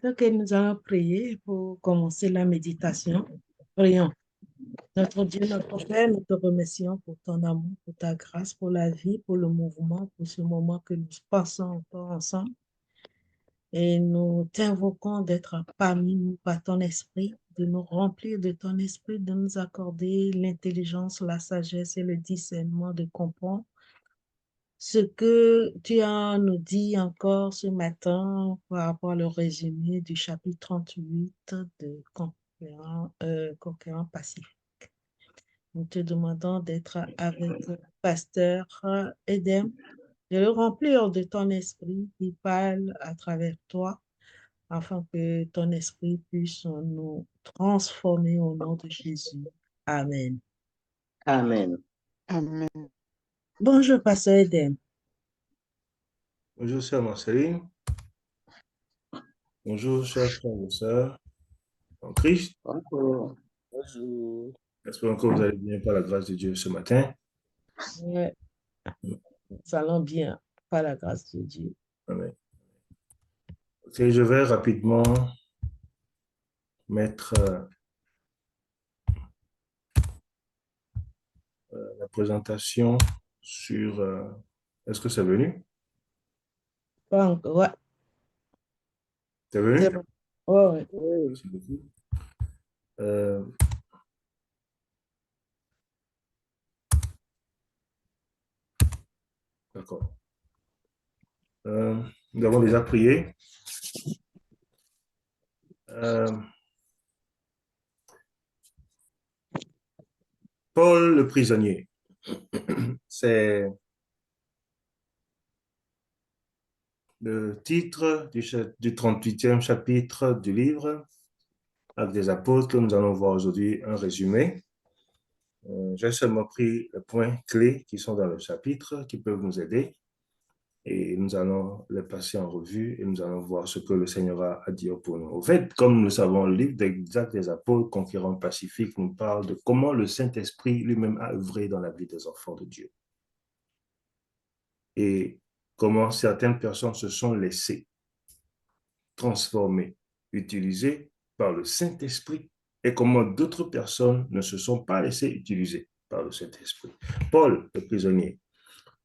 Ok, nous allons prier pour commencer la méditation. Prions. Notre Dieu, notre Père, nous te remercions pour ton amour, pour ta grâce, pour la vie, pour le mouvement, pour ce moment que nous passons encore ensemble. Et nous t'invoquons d'être parmi nous par ton esprit, de nous remplir de ton esprit, de nous accorder l'intelligence, la sagesse et le discernement de comprendre ce que tu as nous dit encore ce matin par rapport au résumé du chapitre 38 de Conquérant Pacifique. Nous te demandons d'être avec le pasteur Edem, de le remplir de ton esprit qui parle à travers toi, afin que ton esprit puisse nous transformer au nom de Jésus. Amen. Amen. Amen. Bonjour, pasteur Edem. Bonjour, sœur Marceline. Bonjour, chers frères et sœurs en Christ. Bonjour. Bonjour. J'espère que vous allez bien par la grâce de Dieu ce matin. Ouais, nous allons bien, par la grâce de Dieu. Amen. Ok, je vais rapidement mettre la présentation sur... Est-ce que c'est venu? Pas encore. Ouais, C'est c'est venu? bon. Ouais, ouais. Oui. Merci beaucoup. Euh, D'accord. Nous avons déjà prié. Paul le prisonnier. C'est le titre du 38e chapitre du livre Actes des Apôtres que nous allons voir aujourd'hui un résumé. J'ai seulement pris les points clés qui sont dans le chapitre qui peuvent nous aider et nous allons les passer en revue et nous allons voir ce que le Seigneur a à dire pour nous. Au fait, comme nous le savons, le livre des Actes des Apôtres, Conquérant Pacifique, nous parle de comment le Saint-Esprit lui-même a œuvré dans la vie des enfants de Dieu et comment certaines personnes se sont laissées transformer, utilisé par le Saint-Esprit et comment d'autres personnes ne se sont pas laissées utiliser par le Saint-Esprit. Paul, le prisonnier.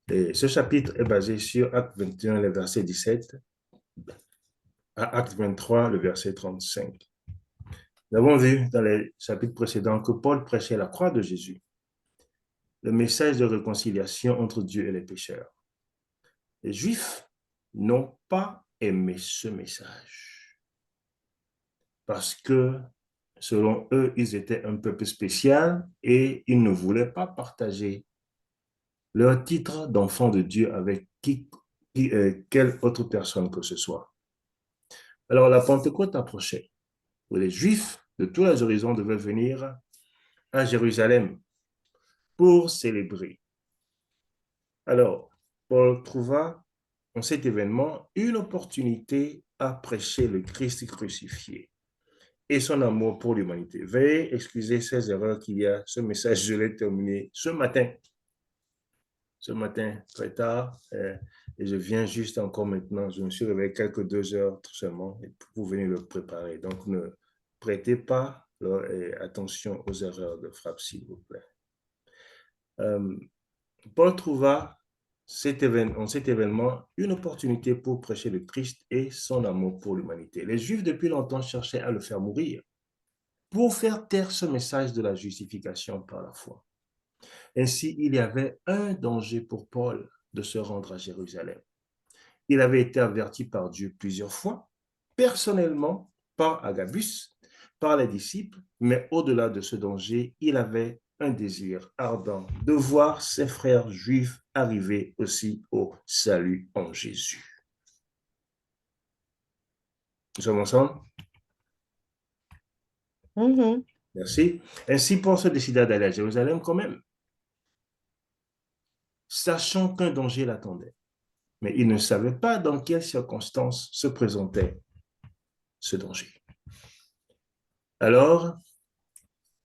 Et ce chapitre est basé sur Acte 21, le verset 17, à Acte 23, le verset 35. Nous avons vu dans les chapitres précédents que Paul prêchait la croix de Jésus, le message de réconciliation entre Dieu et les pécheurs. Les Juifs n'ont pas aimé ce message parce que selon eux, ils étaient un peuple spécial et ils ne voulaient pas partager leur titre d'enfant de Dieu avec quelle autre personne que ce soit. Alors la Pentecôte approchait, où les Juifs de tous les horizons devaient venir à Jérusalem pour célébrer. Alors, Paul trouva en cet événement une opportunité à prêcher le Christ crucifié et son amour pour l'humanité. Veuillez excuser ces erreurs qu'il y a. Ce message, je l'ai terminé ce matin, très tard, et je viens juste encore maintenant. Je me suis réveillé quelques 2 heures seulement pour venir le préparer. Donc, ne prêtez pas attention aux erreurs de frappe, s'il vous plaît. Paul trouva en cet événement une opportunité pour prêcher le Christ et son amour pour l'humanité. Les Juifs, depuis longtemps, cherchaient à le faire mourir pour faire taire ce message de la justification par la foi. Ainsi, il y avait un danger pour Paul de se rendre à Jérusalem. Il avait été averti par Dieu plusieurs fois, personnellement, par Agabus, par les disciples, mais au-delà de ce danger, il avait un désir ardent de voir ses frères juifs arriver aussi au salut en Jésus. Nous sommes ensemble? Merci. Ainsi, Paul se décida d'aller à Jérusalem quand même, sachant qu'un danger l'attendait. Mais il ne savait pas dans quelles circonstances se présentait ce danger. Alors,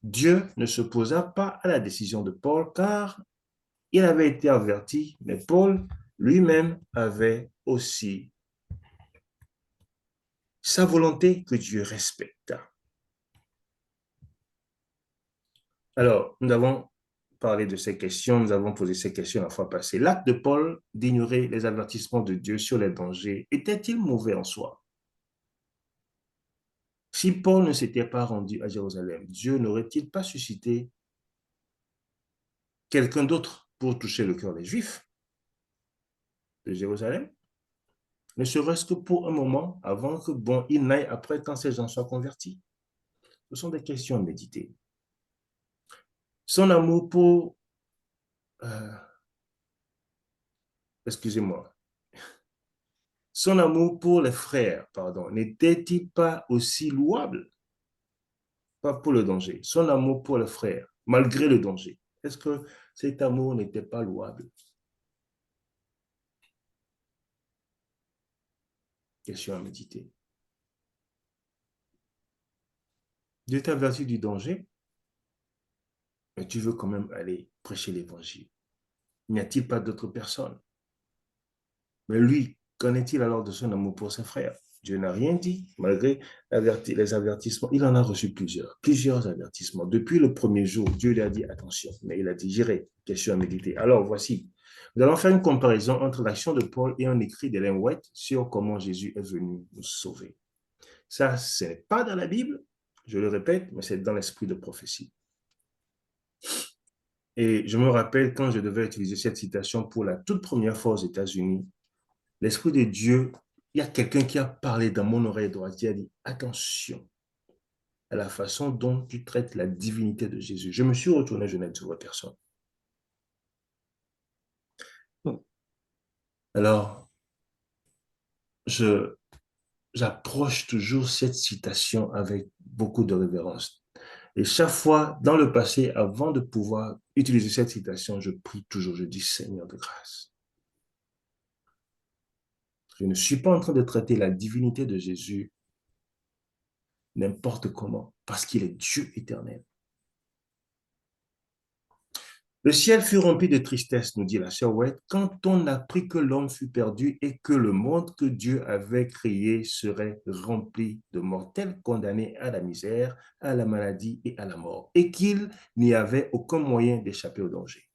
Dieu ne s'opposa pas à la décision de Paul car il avait été averti, mais Paul lui-même avait aussi sa volonté que Dieu respecte. Alors, nous avons parlé de ces questions, nous avons posé ces questions la fois passée. L'acte de Paul d'ignorer les avertissements de Dieu sur les dangers était-il mauvais en soi? Si Paul ne s'était pas rendu à Jérusalem, Dieu n'aurait-il pas suscité quelqu'un d'autre pour toucher le cœur des Juifs de Jérusalem? Ne serait-ce que pour un moment, avant que, il n'aille après quand ces gens soient convertis. Ce sont des questions à méditer. Son amour pour, excusez-moi, son amour pour les frères, n'était-il pas aussi louable? Pas pour le danger, son amour pour les frères, malgré le danger. Est-ce que cet amour n'était pas louable? Question à méditer. Dieu t'avertit du danger, mais tu veux quand même aller prêcher l'évangile. N'y a-t-il pas d'autres personnes? Mais lui, qu'en est-il alors de son amour pour ses frères? Dieu n'a rien dit, malgré les avertissements. Il en a reçu plusieurs avertissements. Depuis le premier jour, Dieu lui a dit attention, mais il a dit j'irai, question à méditer. Alors voici, nous allons faire une comparaison entre l'action de Paul et un écrit d'Ellen White sur comment Jésus est venu nous sauver. Ça, ce n'est pas dans la Bible, je le répète, mais c'est dans l'esprit de prophétie. Et je me rappelle quand je devais utiliser cette citation pour la toute première fois aux États-Unis, l'Esprit de Dieu, il y a quelqu'un qui a parlé dans mon oreille droite, qui a dit, attention à la façon dont tu traites la divinité de Jésus. Je me suis retourné, je n'ai trouvé personne. Alors, j'approche toujours cette citation avec beaucoup de révérence. Et chaque fois, dans le passé, avant de pouvoir utiliser cette citation, je prie toujours, je dis Seigneur de grâce. Je ne suis pas en train de traiter la divinité de Jésus n'importe comment, parce qu'il est Dieu éternel. Le ciel fut rempli de tristesse, nous dit la sœur White, quand on apprit que l'homme fut perdu et que le monde que Dieu avait créé serait rempli de mortels condamnés à la misère, à la maladie et à la mort, et qu'il n'y avait aucun moyen d'échapper au danger.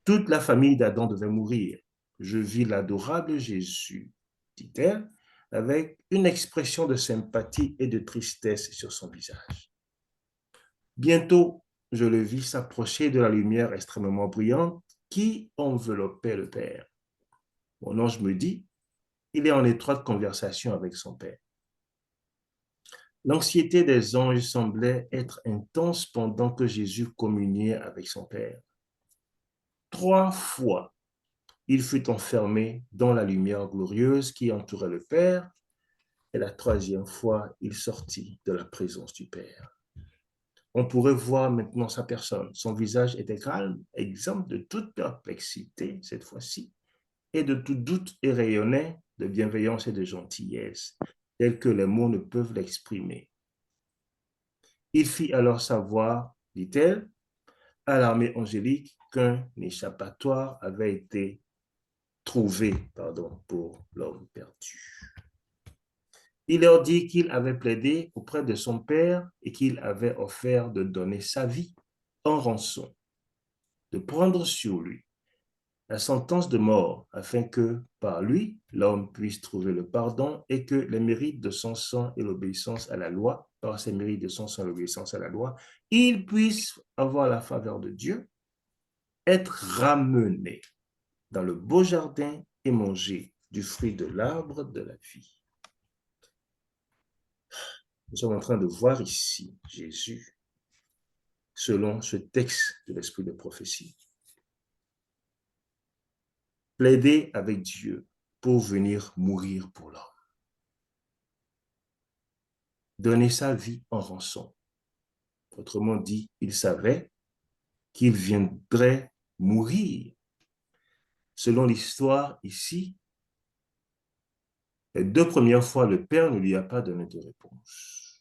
Toute la famille d'Adam devait mourir. Je vis l'adorable Jésus, dit-elle, avec une expression de sympathie et de tristesse sur son visage. Bientôt, je le vis s'approcher de la lumière extrêmement brillante qui enveloppait le Père. Mon ange me dit, il est en étroite conversation avec son Père. L'anxiété des anges semblait être intense pendant que Jésus communiait avec son Père. 3 fois, il fut enfermé dans la lumière glorieuse qui entourait le Père, et la 3e fois, il sortit de la présence du Père. On pourrait voir maintenant sa personne. Son visage était calme, exempt de toute perplexité cette fois-ci, et de tout doute et rayonnait de bienveillance et de gentillesse, tels que les mots ne peuvent l'exprimer. Il fit alors savoir, dit-elle, à l'armée angélique qu'un échappatoire avait été trouvé pour l'homme perdu. Il leur dit qu'il avait plaidé auprès de son Père et qu'il avait offert de donner sa vie en rançon, de prendre sur lui la sentence de mort, afin que, par lui, l'homme puisse trouver le pardon et que les mérites de son sang et l'obéissance à la loi, par ses mérites de son sang et l'obéissance à la loi, il puisse avoir la faveur de Dieu, être ramené dans le beau jardin et manger du fruit de l'arbre de la vie. Nous sommes en train de voir ici Jésus, selon ce texte de l'esprit de prophétie, plaider avec Dieu pour venir mourir pour l'homme. Donner sa vie en rançon. Autrement dit, il savait qu'il viendrait mourir. Selon l'histoire ici, les 2 premières fois, le Père ne lui a pas donné de réponse.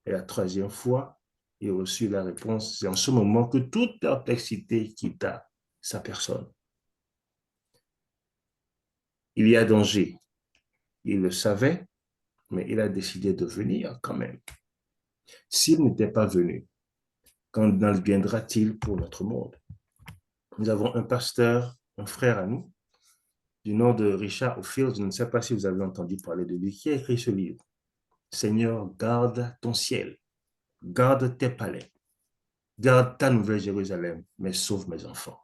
Et la 3e fois, il reçut la réponse. C'est en ce moment que toute perplexité quitta sa personne. Il y a danger. Il le savait, mais il a décidé de venir quand même. S'il n'était pas venu, quand viendra-t-il pour notre monde? Nous avons un pasteur, un frère à nous, du nom de Richard O'Field, je ne sais pas si vous avez entendu parler de lui, qui a écrit ce livre. Seigneur, garde ton ciel, garde tes palais, garde ta nouvelle Jérusalem, mais sauve mes enfants.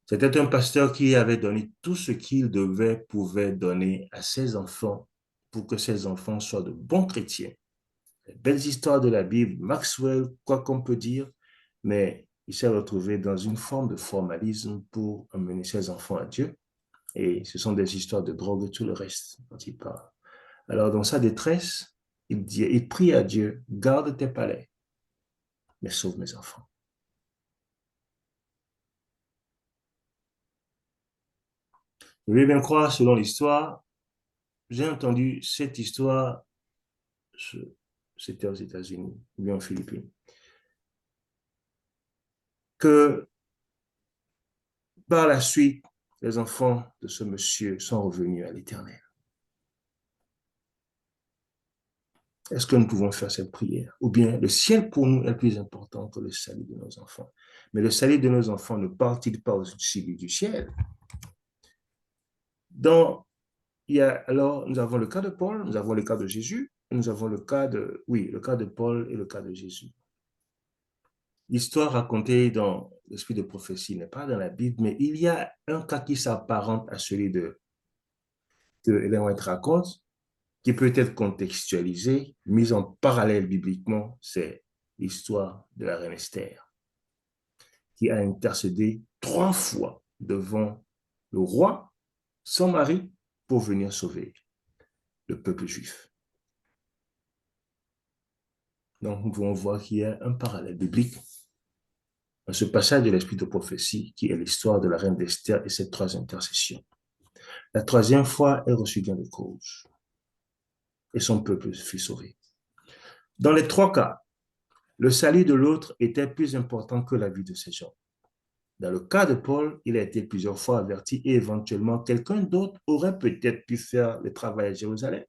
C'était un pasteur qui avait donné tout ce qu'il pouvait donner à ses enfants pour que ses enfants soient de bons chrétiens. Les belles histoires de la Bible, Maxwell, quoi qu'on peut dire, mais il s'est retrouvé dans une forme de formalisme pour amener ses enfants à Dieu. Et ce sont des histoires de drogue et tout le reste dont il parle. Alors, dans sa détresse, il prie à Dieu, garde tes palais, mais sauve mes enfants. Je vais bien croire, selon l'histoire, j'ai entendu cette histoire, c'était aux États-Unis, ou bien aux Philippines, que par la suite, les enfants de ce monsieur sont revenus à l'Éternel. Est-ce que nous pouvons faire cette prière? Ou bien le ciel pour nous est plus important que le salut de nos enfants. Mais le salut de nos enfants ne part-il pas au-dessus du ciel? Donc, alors, nous avons le cas de Paul, nous avons le cas de Jésus, nous avons le cas de Paul et le cas de Jésus. L'histoire racontée dans l'esprit de prophétie n'est pas dans la Bible, mais il y a un cas qui s'apparente à celui que Ellen White raconte, qui peut être contextualisé, mis en parallèle bibliquement, c'est l'histoire de la reine Esther, qui a intercédé 3 fois devant le roi, son mari, pour venir sauver le peuple juif. Donc, nous pouvons voir qu'il y a un parallèle biblique dans ce passage de l'esprit de prophétie qui est l'histoire de la reine d'Esther et ses 3 intercessions. La 3e fois, elle reçut gain de cause et son peuple fut sauvé. Dans les 3 cas, le salut de l'autre était plus important que la vie de ces gens. Dans le cas de Paul, il a été plusieurs fois averti et éventuellement quelqu'un d'autre aurait peut-être pu faire le travail à Jérusalem.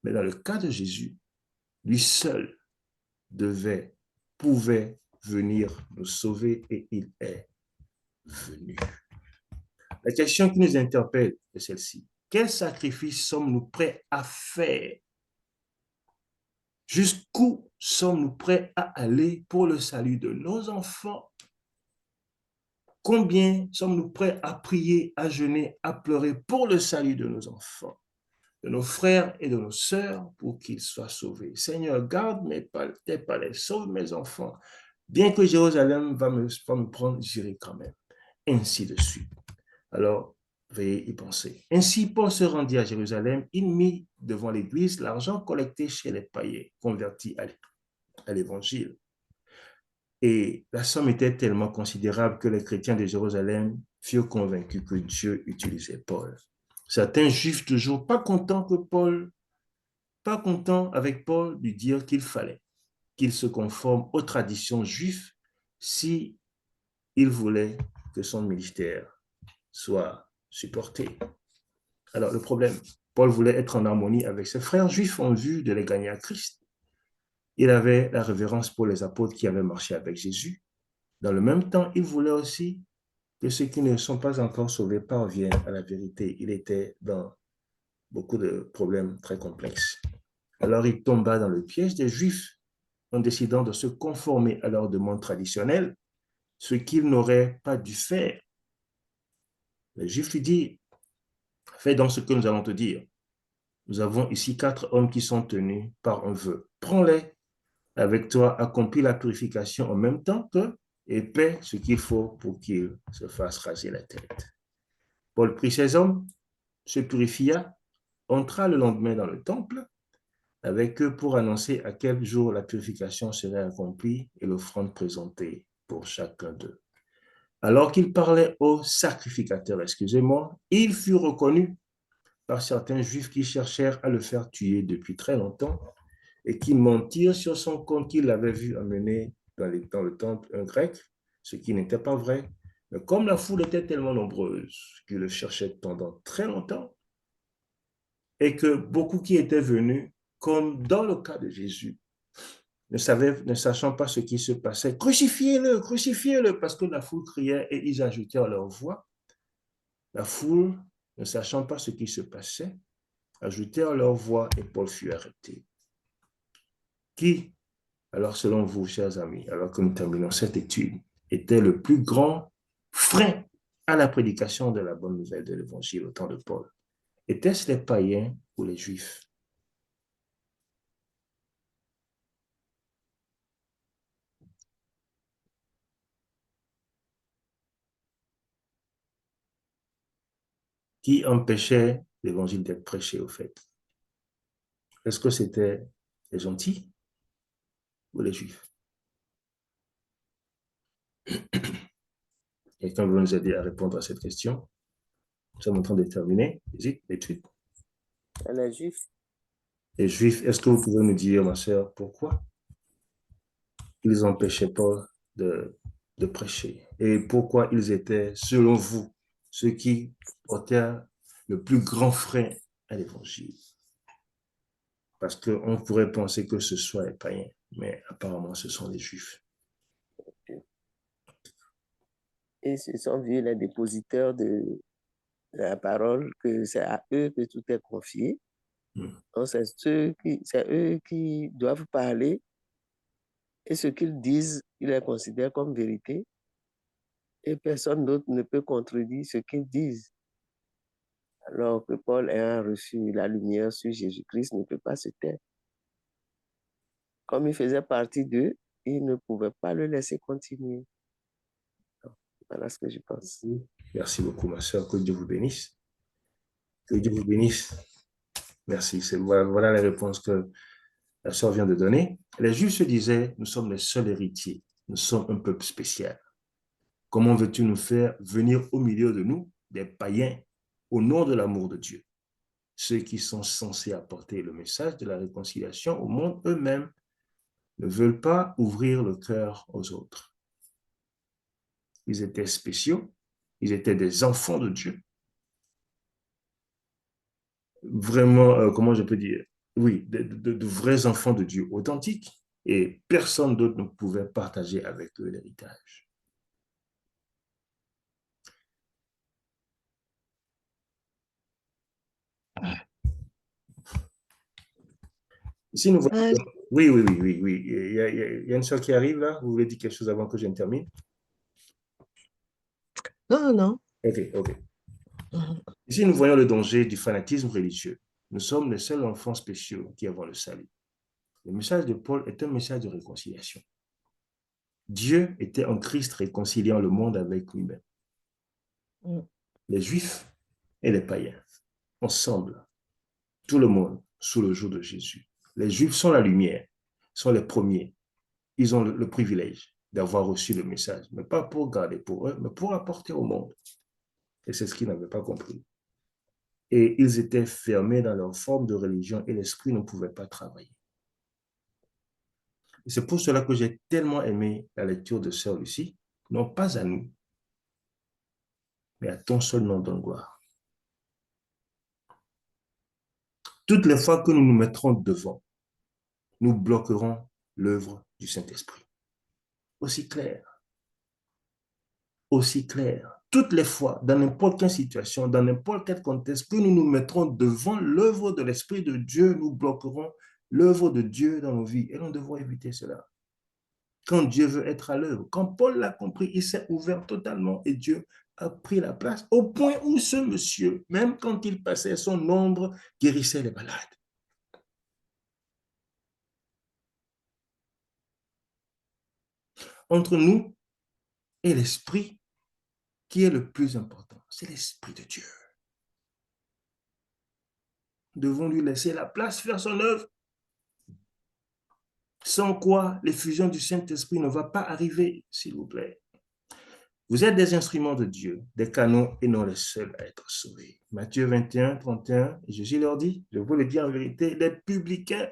Mais dans le cas de Jésus, lui seul pouvait venir nous sauver et il est venu. La question qui nous interpelle est celle-ci. Quel sacrifice sommes-nous prêts à faire? Jusqu'où sommes-nous prêts à aller pour le salut de nos enfants? Combien sommes-nous prêts à prier, à jeûner, à pleurer pour le salut de nos enfants, de nos frères et de nos sœurs pour qu'ils soient sauvés? Seigneur, garde tes palais, sauve mes enfants. Bien que Jérusalem va me prendre, j'irai quand même. Ainsi de suite. Alors, veuillez y penser. Ainsi, Paul se rendit à Jérusalem, il mit devant l'église l'argent collecté chez les païens, convertis à l'évangile. Et la somme était tellement considérable que les chrétiens de Jérusalem furent convaincus que Dieu utilisait Paul. Certains juifs toujours pas contents avec Paul, lui dire qu'il fallait qu'il se conforme aux traditions juives si il voulait que son ministère soit supporté. Alors, le problème, Paul voulait être en harmonie avec ses frères juifs en vue de les gagner à Christ. Il avait la révérence pour les apôtres qui avaient marché avec Jésus. Dans le même temps, il voulait aussi que ceux qui ne sont pas encore sauvés parviennent à la vérité. Il était dans beaucoup de problèmes très complexes. Alors, il tomba dans le piège des Juifs en décidant de se conformer à leurs demandes traditionnelles, ce qu'il n'aurait pas dû faire. Les Juifs lui disent, fais donc ce que nous allons te dire. Nous avons ici 4 hommes qui sont tenus par un vœu. Prends-les avec toi, accomplis la purification en même temps que et paie ce qu'il faut pour qu'ils se fassent raser la tête. Paul prit ses hommes, se purifia, entra le lendemain dans le temple avec eux pour annoncer à quel jour la purification serait accomplie et l'offrande présentée pour chacun d'eux. Alors qu'il parlait au sacrificateur, il fut reconnu par certains juifs qui cherchèrent à le faire tuer depuis très longtemps et qui mentirent sur son compte qu'il avait vu amener dans le temple un grec ce qui n'était pas vrai. Mais comme la foule était tellement nombreuse qu'ils le cherchaient pendant très longtemps, et que beaucoup qui étaient venus, comme dans le cas de Jésus, ne sachant pas ce qui se passait, crucifiez-le, parce que la foule criait et ils ajoutèrent leur voix. La foule, ne sachant pas ce qui se passait, ajoutèrent leur voix et Paul fut arrêté. Qui, alors selon vous, chers amis, alors que nous terminons cette étude, était le plus grand frein à la prédication de la bonne nouvelle de l'évangile au temps de Paul? Étaient-ce les païens ou les juifs? Qui empêchait l'évangile d'être prêché au fait? Est-ce que c'était les gentils ou les juifs? Quelqu'un veut nous aider à répondre à cette question? Nous sommes en train de terminer l'étude. Les Juifs. Les juifs, est-ce que vous pouvez nous dire, ma sœur, pourquoi ils empêchaient Paul de prêcher? Et pourquoi ils étaient, selon vous, ceux qui portèrent le plus grand frein à l'évangile? Parce qu'on pourrait penser que ce soit les païens, mais apparemment ce sont les juifs. Et ce sont vus les dépositaires de la parole, que c'est à eux que tout est confié. Donc, c'est eux qui doivent parler et ce qu'ils disent, ils les considèrent comme vérité et personne d'autre ne peut contredire ce qu'ils disent. Alors que Paul ayant reçu la lumière sur Jésus-Christ ne peut pas se taire. Comme il faisait partie d'eux, il ne pouvait pas le laisser continuer. Voilà ce que je pense. Merci beaucoup, ma sœur. Que Dieu vous bénisse. Que Dieu vous bénisse. Merci. Voilà la réponse que la sœur vient de donner. Les Juifs se disaient, nous sommes les seuls héritiers. Nous sommes un peuple spécial. Comment veux-tu nous faire venir au milieu de nous, des païens, au nom de l'amour de Dieu? Ceux qui sont censés apporter le message de la réconciliation au monde eux-mêmes ne veulent pas ouvrir le cœur aux autres. Ils étaient spéciaux, ils étaient des enfants de Dieu. Vraiment, comment je peux dire? Oui, de vrais enfants de Dieu authentiques. Et personne d'autre ne pouvait partager avec eux l'héritage. Ici, nous voyons... Oui. Il y a une soeur qui arrive là. Vous voulez dire quelque chose avant que je ne termine? Non. Ok. Ici, nous voyons le danger du fanatisme religieux. Nous sommes les seuls enfants spéciaux qui avons le salut. Le message de Paul est un message de réconciliation. Dieu était en Christ réconciliant le monde avec lui-même. Les Juifs et les païens, ensemble, tout le monde, sous le jour de Jésus. Les Juifs sont la lumière, sont les premiers. Ils ont le privilège d'avoir reçu le message, mais pas pour garder pour eux, mais pour apporter au monde. Et c'est ce qu'ils n'avaient pas compris. Et ils étaient fermés dans leur forme de religion et l'esprit ne pouvait pas travailler. C'est pour cela que j'ai tellement aimé la lecture de Sœur Lucie, non pas à nous, mais à ton seul nom de gloire. Toutes les fois que nous nous mettrons devant, nous bloquerons l'œuvre du Saint-Esprit. Aussi clair. Toutes les fois, dans n'importe quelle situation, dans n'importe quel contexte, que nous nous mettrons devant l'œuvre de l'Esprit de Dieu, nous bloquerons l'œuvre de Dieu dans nos vies. Et nous devons éviter cela. Quand Dieu veut être à l'œuvre, quand Paul l'a compris, il s'est ouvert totalement et Dieu a pris la place au point où ce monsieur, même quand il passait, son ombre guérissait les malades. Entre nous et l'Esprit, qui est le plus important? C'est l'Esprit de Dieu. Nous devons lui laisser la place, faire son œuvre. Sans quoi l'effusion du Saint-Esprit ne va pas arriver, s'il vous plaît. Vous êtes des instruments de Dieu, des canaux et non les seuls à être sauvés. Matthieu 21, 31, et Jésus leur dit, je vous le dis en vérité, les publicains,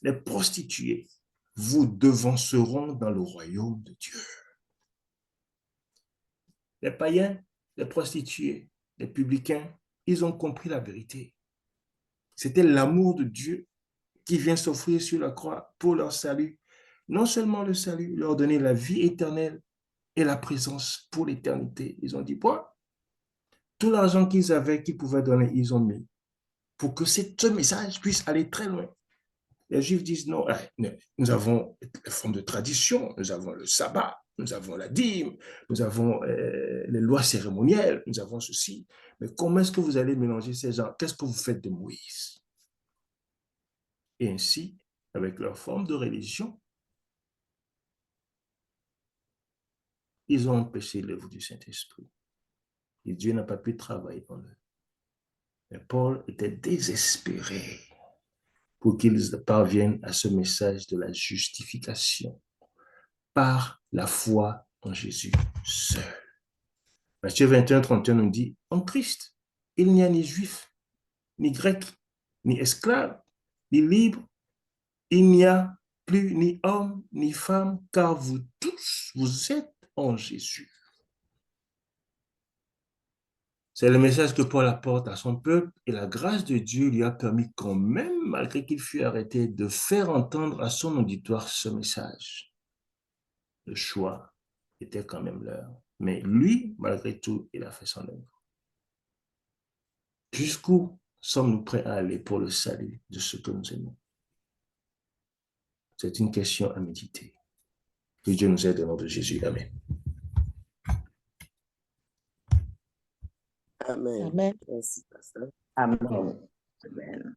les prostituées, vous devanceront dans le royaume de Dieu. les païens, les prostituées, les publicains, ils ont compris la vérité. C'était l'amour de Dieu qui vient s'offrir sur la croix pour leur salut. Non seulement le salut, leur donner la vie éternelle et la présence pour l'éternité. Ils ont dit, quoi? Tout l'argent qu'ils avaient, qu'ils pouvaient donner, ils ont mis pour que ce message puisse aller très loin. Les Juifs disent non, nous avons les formes de tradition, nous avons le sabbat, nous avons la dîme, nous avons les lois cérémonielles, nous avons ceci. Mais comment est-ce que vous allez mélanger ces gens? Qu'est-ce que vous faites de Moïse? Et ainsi, avec leur forme de religion, ils ont empêché l'œuvre du Saint-Esprit. Et Dieu n'a pas pu travailler en eux. Mais Paul était désespéré pour qu'ils parviennent à ce message de la justification par la foi en Jésus seul. Matthieu 21, 31 nous dit, en Christ, il n'y a ni juif, ni grec, ni esclave, ni libre, il n'y a plus ni homme, ni femme, car vous tous, vous êtes en Jésus. C'est le message que Paul apporte à son peuple et la grâce de Dieu lui a permis quand même, malgré qu'il fût arrêté, de faire entendre à son auditoire ce message. Le choix était quand même leur. Mais lui, malgré tout, il a fait son œuvre. Jusqu'où sommes-nous prêts à aller pour le salut de ceux que nous aimons? C'est une question à méditer. Que Dieu nous aide au nom de Jésus. Amen. Amen. Amen. Merci, pasteur. Amen. Amen.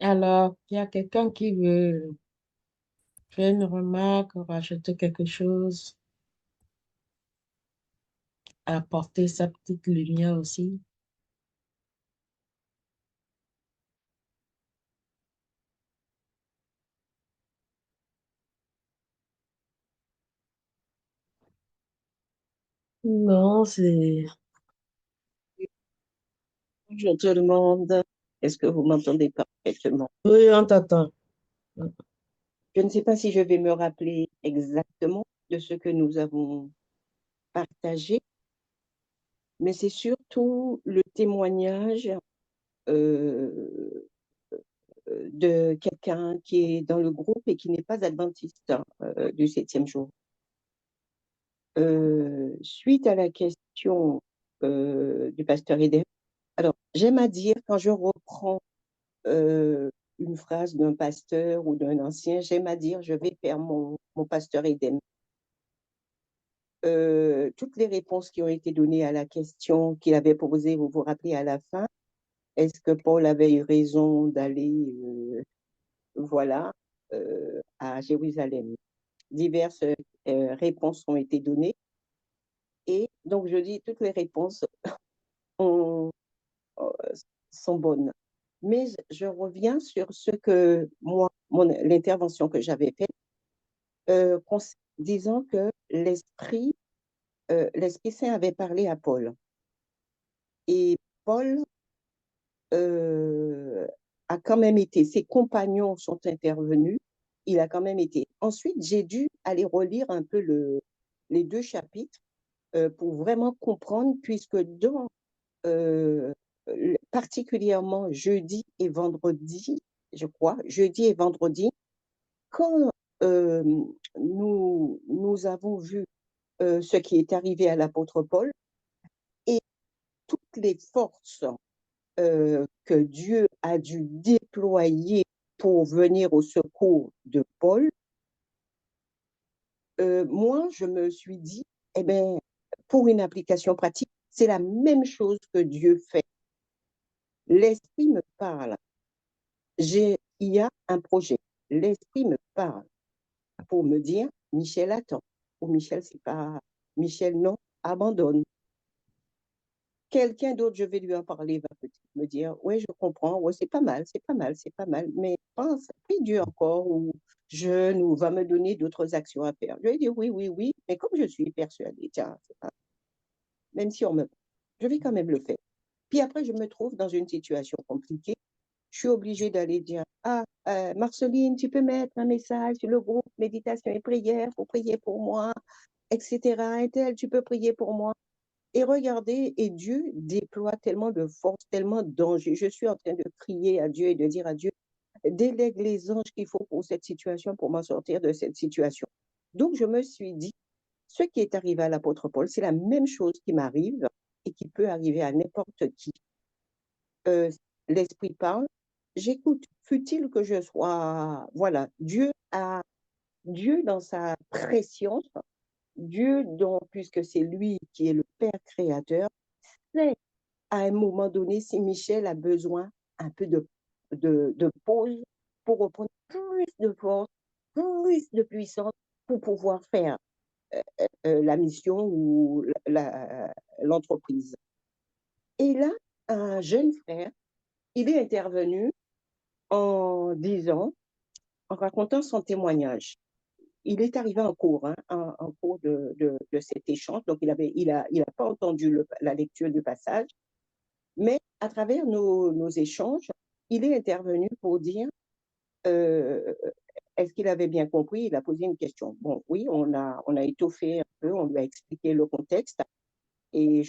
Alors, il y a quelqu'un qui veut faire une remarque, rajouter quelque chose, apporter sa petite lumière aussi. Non, c'est... Bonjour tout le monde. Est-ce que vous m'entendez parfaitement? Oui, on t'attend. Je ne sais pas si je vais me rappeler exactement de ce que nous avons partagé, mais c'est surtout le témoignage de quelqu'un qui est dans le groupe et qui n'est pas adventiste du 7e jour. Suite à la question du pasteur Eden, alors j'aime à dire quand je reprends une phrase d'un pasteur ou d'un ancien, j'aime à dire je vais faire mon pasteur Eden. Toutes les réponses qui ont été données à la question qu'il avait posée, vous vous rappelez à la fin, est-ce que Paul avait eu raison d'aller à Jérusalem? Diverses réponses ont été données. Et donc, je dis, toutes les réponses sont bonnes. Mais je reviens sur ce que moi, l'intervention que j'avais faite, disant que l'Esprit Saint avait parlé à Paul. Et Paul a quand même été, ses compagnons sont intervenus, il a quand même été. Ensuite, j'ai dû aller relire un peu les 2 chapitres pour vraiment comprendre, puisque dans particulièrement jeudi et vendredi, je crois, jeudi et vendredi, quand nous avons vu ce qui est arrivé à l'apôtre Paul et toutes les forces que Dieu a dû déployer pour venir au secours de Paul, moi, je me suis dit, eh bien, pour une application pratique, c'est la même chose que Dieu fait. L'Esprit me parle. Il y a un projet. L'Esprit me parle pour me dire, Michel attend. Ou Michel, c'est pas... Michel, non, abandonne. Quelqu'un d'autre, je vais lui en parler, va peut-être me dire, oui, je comprends, ouais, c'est pas mal, c'est pas mal, c'est pas mal, mais pense, prie Dieu encore, ou jeûne, ou va me donner d'autres actions à faire. Je vais dire oui, oui, oui, mais comme je suis persuadée, tiens, même si on me... Je vais quand même le faire. Puis après, je me trouve dans une situation compliquée. Je suis obligée d'aller dire, Marceline, tu peux mettre un message sur le groupe méditation et prière pour prier pour moi. etc. Un tel, tu peux prier pour moi. Et regardez, et Dieu déploie tellement de force, tellement de danger. Je suis en train de crier à Dieu et de dire à Dieu, délègue les anges qu'il faut pour cette situation, pour m'en sortir de cette situation. Donc, je me suis dit, ce qui est arrivé à l'apôtre Paul, c'est la même chose qui m'arrive et qui peut arriver à n'importe qui. L'Esprit parle, j'écoute, fût-il que je sois, voilà, Dieu dans sa préscience, Dieu, puisque c'est lui qui est le Père créateur, sait à un moment donné si Michel a besoin un peu de pause pour reprendre plus de force, plus de puissance pour pouvoir faire la mission ou l'entreprise. Et là, un jeune frère, il est intervenu en disant, en racontant son témoignage. Il est arrivé en cours, hein, en cours de cet échange, donc il a pas entendu la lecture du passage, mais à travers nos échanges, il est intervenu pour dire est-ce qu'il avait bien compris? Il a posé une question. Bon, oui, on a étoffé un peu, on lui a expliqué le contexte et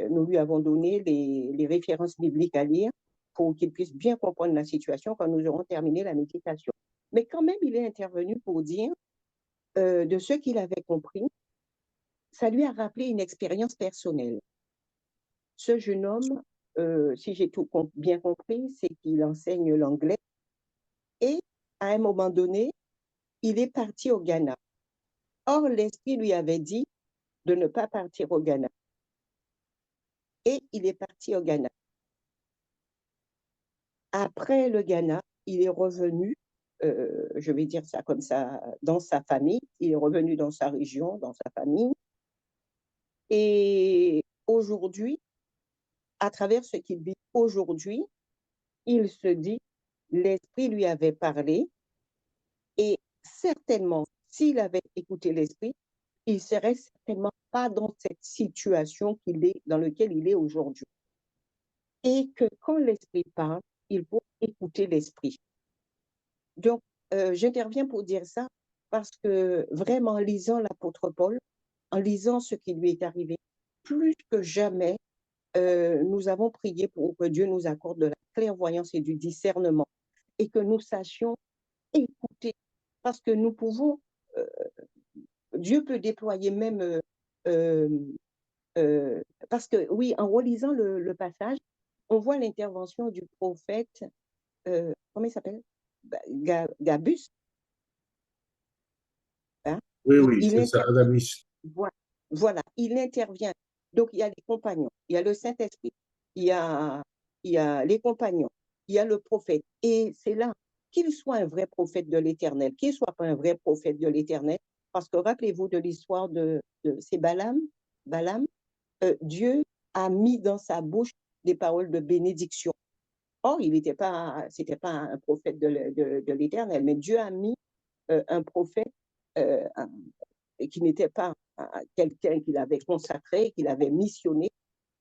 nous lui avons donné les références bibliques à lire pour qu'il puisse bien comprendre la situation quand nous aurons terminé la méditation. Mais quand même, il est intervenu pour dire de ce qu'il avait compris, ça lui a rappelé une expérience personnelle. Ce jeune homme, si j'ai tout bien compris, c'est qu'il enseigne l'anglais et à un moment donné, il est parti au Ghana. Or, l'Esprit lui avait dit de ne pas partir au Ghana. Et il est parti au Ghana. Après le Ghana, il est revenu, je vais dire ça comme ça, dans sa famille. Il est revenu dans sa région, dans sa famille. Et aujourd'hui, à travers ce qu'il vit aujourd'hui, il se dit, l'Esprit lui avait parlé et certainement, s'il avait écouté l'Esprit, il ne serait certainement pas dans cette situation dans laquelle il est aujourd'hui. Et que quand l'Esprit parle, il faut écouter l'Esprit. Donc, j'interviens pour dire ça parce que vraiment, en lisant l'apôtre Paul, en lisant ce qui lui est arrivé, plus que jamais, nous avons prié pour que Dieu nous accorde de la clairvoyance et du discernement et que nous sachions écouter parce que nous pouvons, Dieu peut déployer même, parce que oui, en relisant le passage, on voit l'intervention du prophète, comment il s'appelle? Gabus. Hein? Oui, Il c'est ça, intervient. Agamis. Voilà, il intervient. Donc, il y a les compagnons, il y a le Saint-Esprit, il y a les compagnons, il y a le prophète. Et c'est là, qu'il soit un vrai prophète de l'Éternel, qu'il ne soit pas un vrai prophète de l'Éternel, parce que rappelez-vous de l'histoire c'est Balaam. Dieu a mis dans sa bouche des paroles de bénédiction. Or, c'était pas un prophète de l'Éternel, mais Dieu a mis un prophète qui n'était pas quelqu'un qu'il avait consacré, qu'il avait missionné.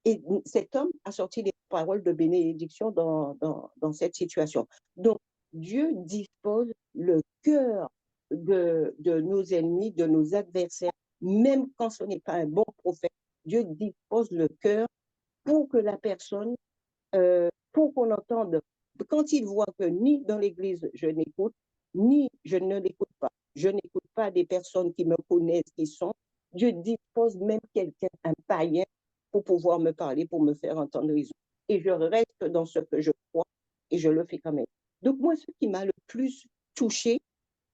Et cet homme a sorti des paroles de bénédiction dans cette situation. Donc, Dieu dispose le cœur de nos ennemis, de nos adversaires, même quand ce n'est pas un bon prophète. Dieu dispose le cœur pour que la personne, pour qu'on entende, quand il voit que ni dans l'Église je n'écoute, ni je ne l'écoute pas, je n'écoute pas des personnes qui me connaissent, qui sont, Dieu dispose même quelqu'un, un païen, pour pouvoir me parler, pour me faire entendre raison. Et je reste dans ce que je crois et je le fais quand même. Donc moi, ce qui m'a le plus touché,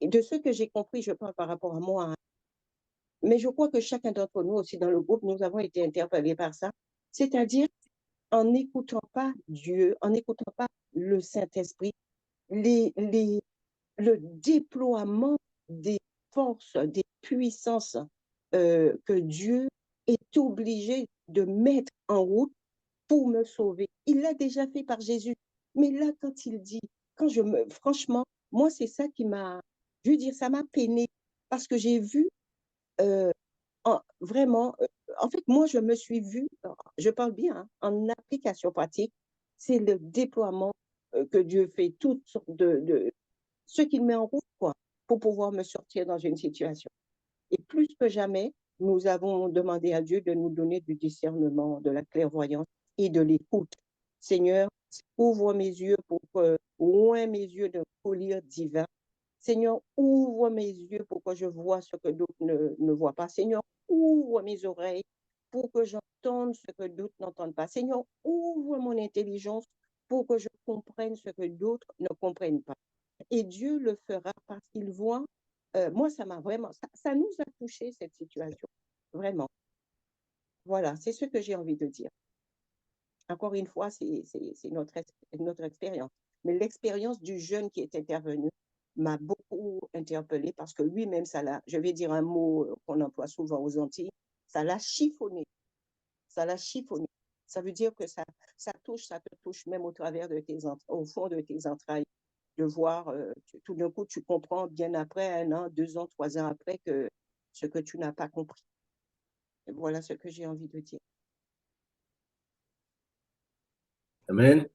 et de ce que j'ai compris, je parle par rapport à moi, hein, mais je crois que chacun d'entre nous aussi dans le groupe, nous avons été interpellés par ça, c'est-à-dire en n'écoutant pas Dieu, en n'écoutant pas le Saint-Esprit, le déploiement des forces, des puissances que Dieu est obligé de mettre en route pour me sauver. Il l'a déjà fait par Jésus. Mais là, quand il dit, franchement, moi, c'est ça qui m'a, je veux dire, ça m'a peiné parce que j'ai vu vraiment, en fait, moi, je me suis vue, je parle bien, hein, en application pratique, c'est le déploiement que Dieu fait, toutes sortes ce qu'il met en route, quoi, pour pouvoir me sortir dans une situation. Et plus que que jamais, nous avons demandé à Dieu de nous donner du discernement, de la clairvoyance et de l'écoute. Seigneur, ouvre mes yeux pour que, loin mes yeux d'un collier divin. Seigneur, ouvre mes yeux pour que je vois ce que d'autres ne voient pas. Seigneur, ouvre mes oreilles pour que j'entende ce que d'autres n'entendent pas. Seigneur, ouvre mon intelligence pour que je comprenne ce que d'autres ne comprennent pas. Et Dieu le fera parce qu'il voit. Moi, ça m'a vraiment, ça nous a touché cette situation. Vraiment. Voilà, c'est ce que j'ai envie de dire. Encore une fois, c'est notre expérience. Mais l'expérience du jeune qui est intervenu m'a beaucoup interpellée parce que lui-même, je vais dire un mot qu'on emploie souvent aux Antilles, ça l'a chiffonné. Ça l'a chiffonné. Ça veut dire que ça te touche même au travers de au fond de tes entrailles, de voir, tout d'un coup, tu comprends bien après, 1 an, 2 ans, 3 ans après, que ce que tu n'as pas compris. Et voilà ce que j'ai envie de dire. Amen.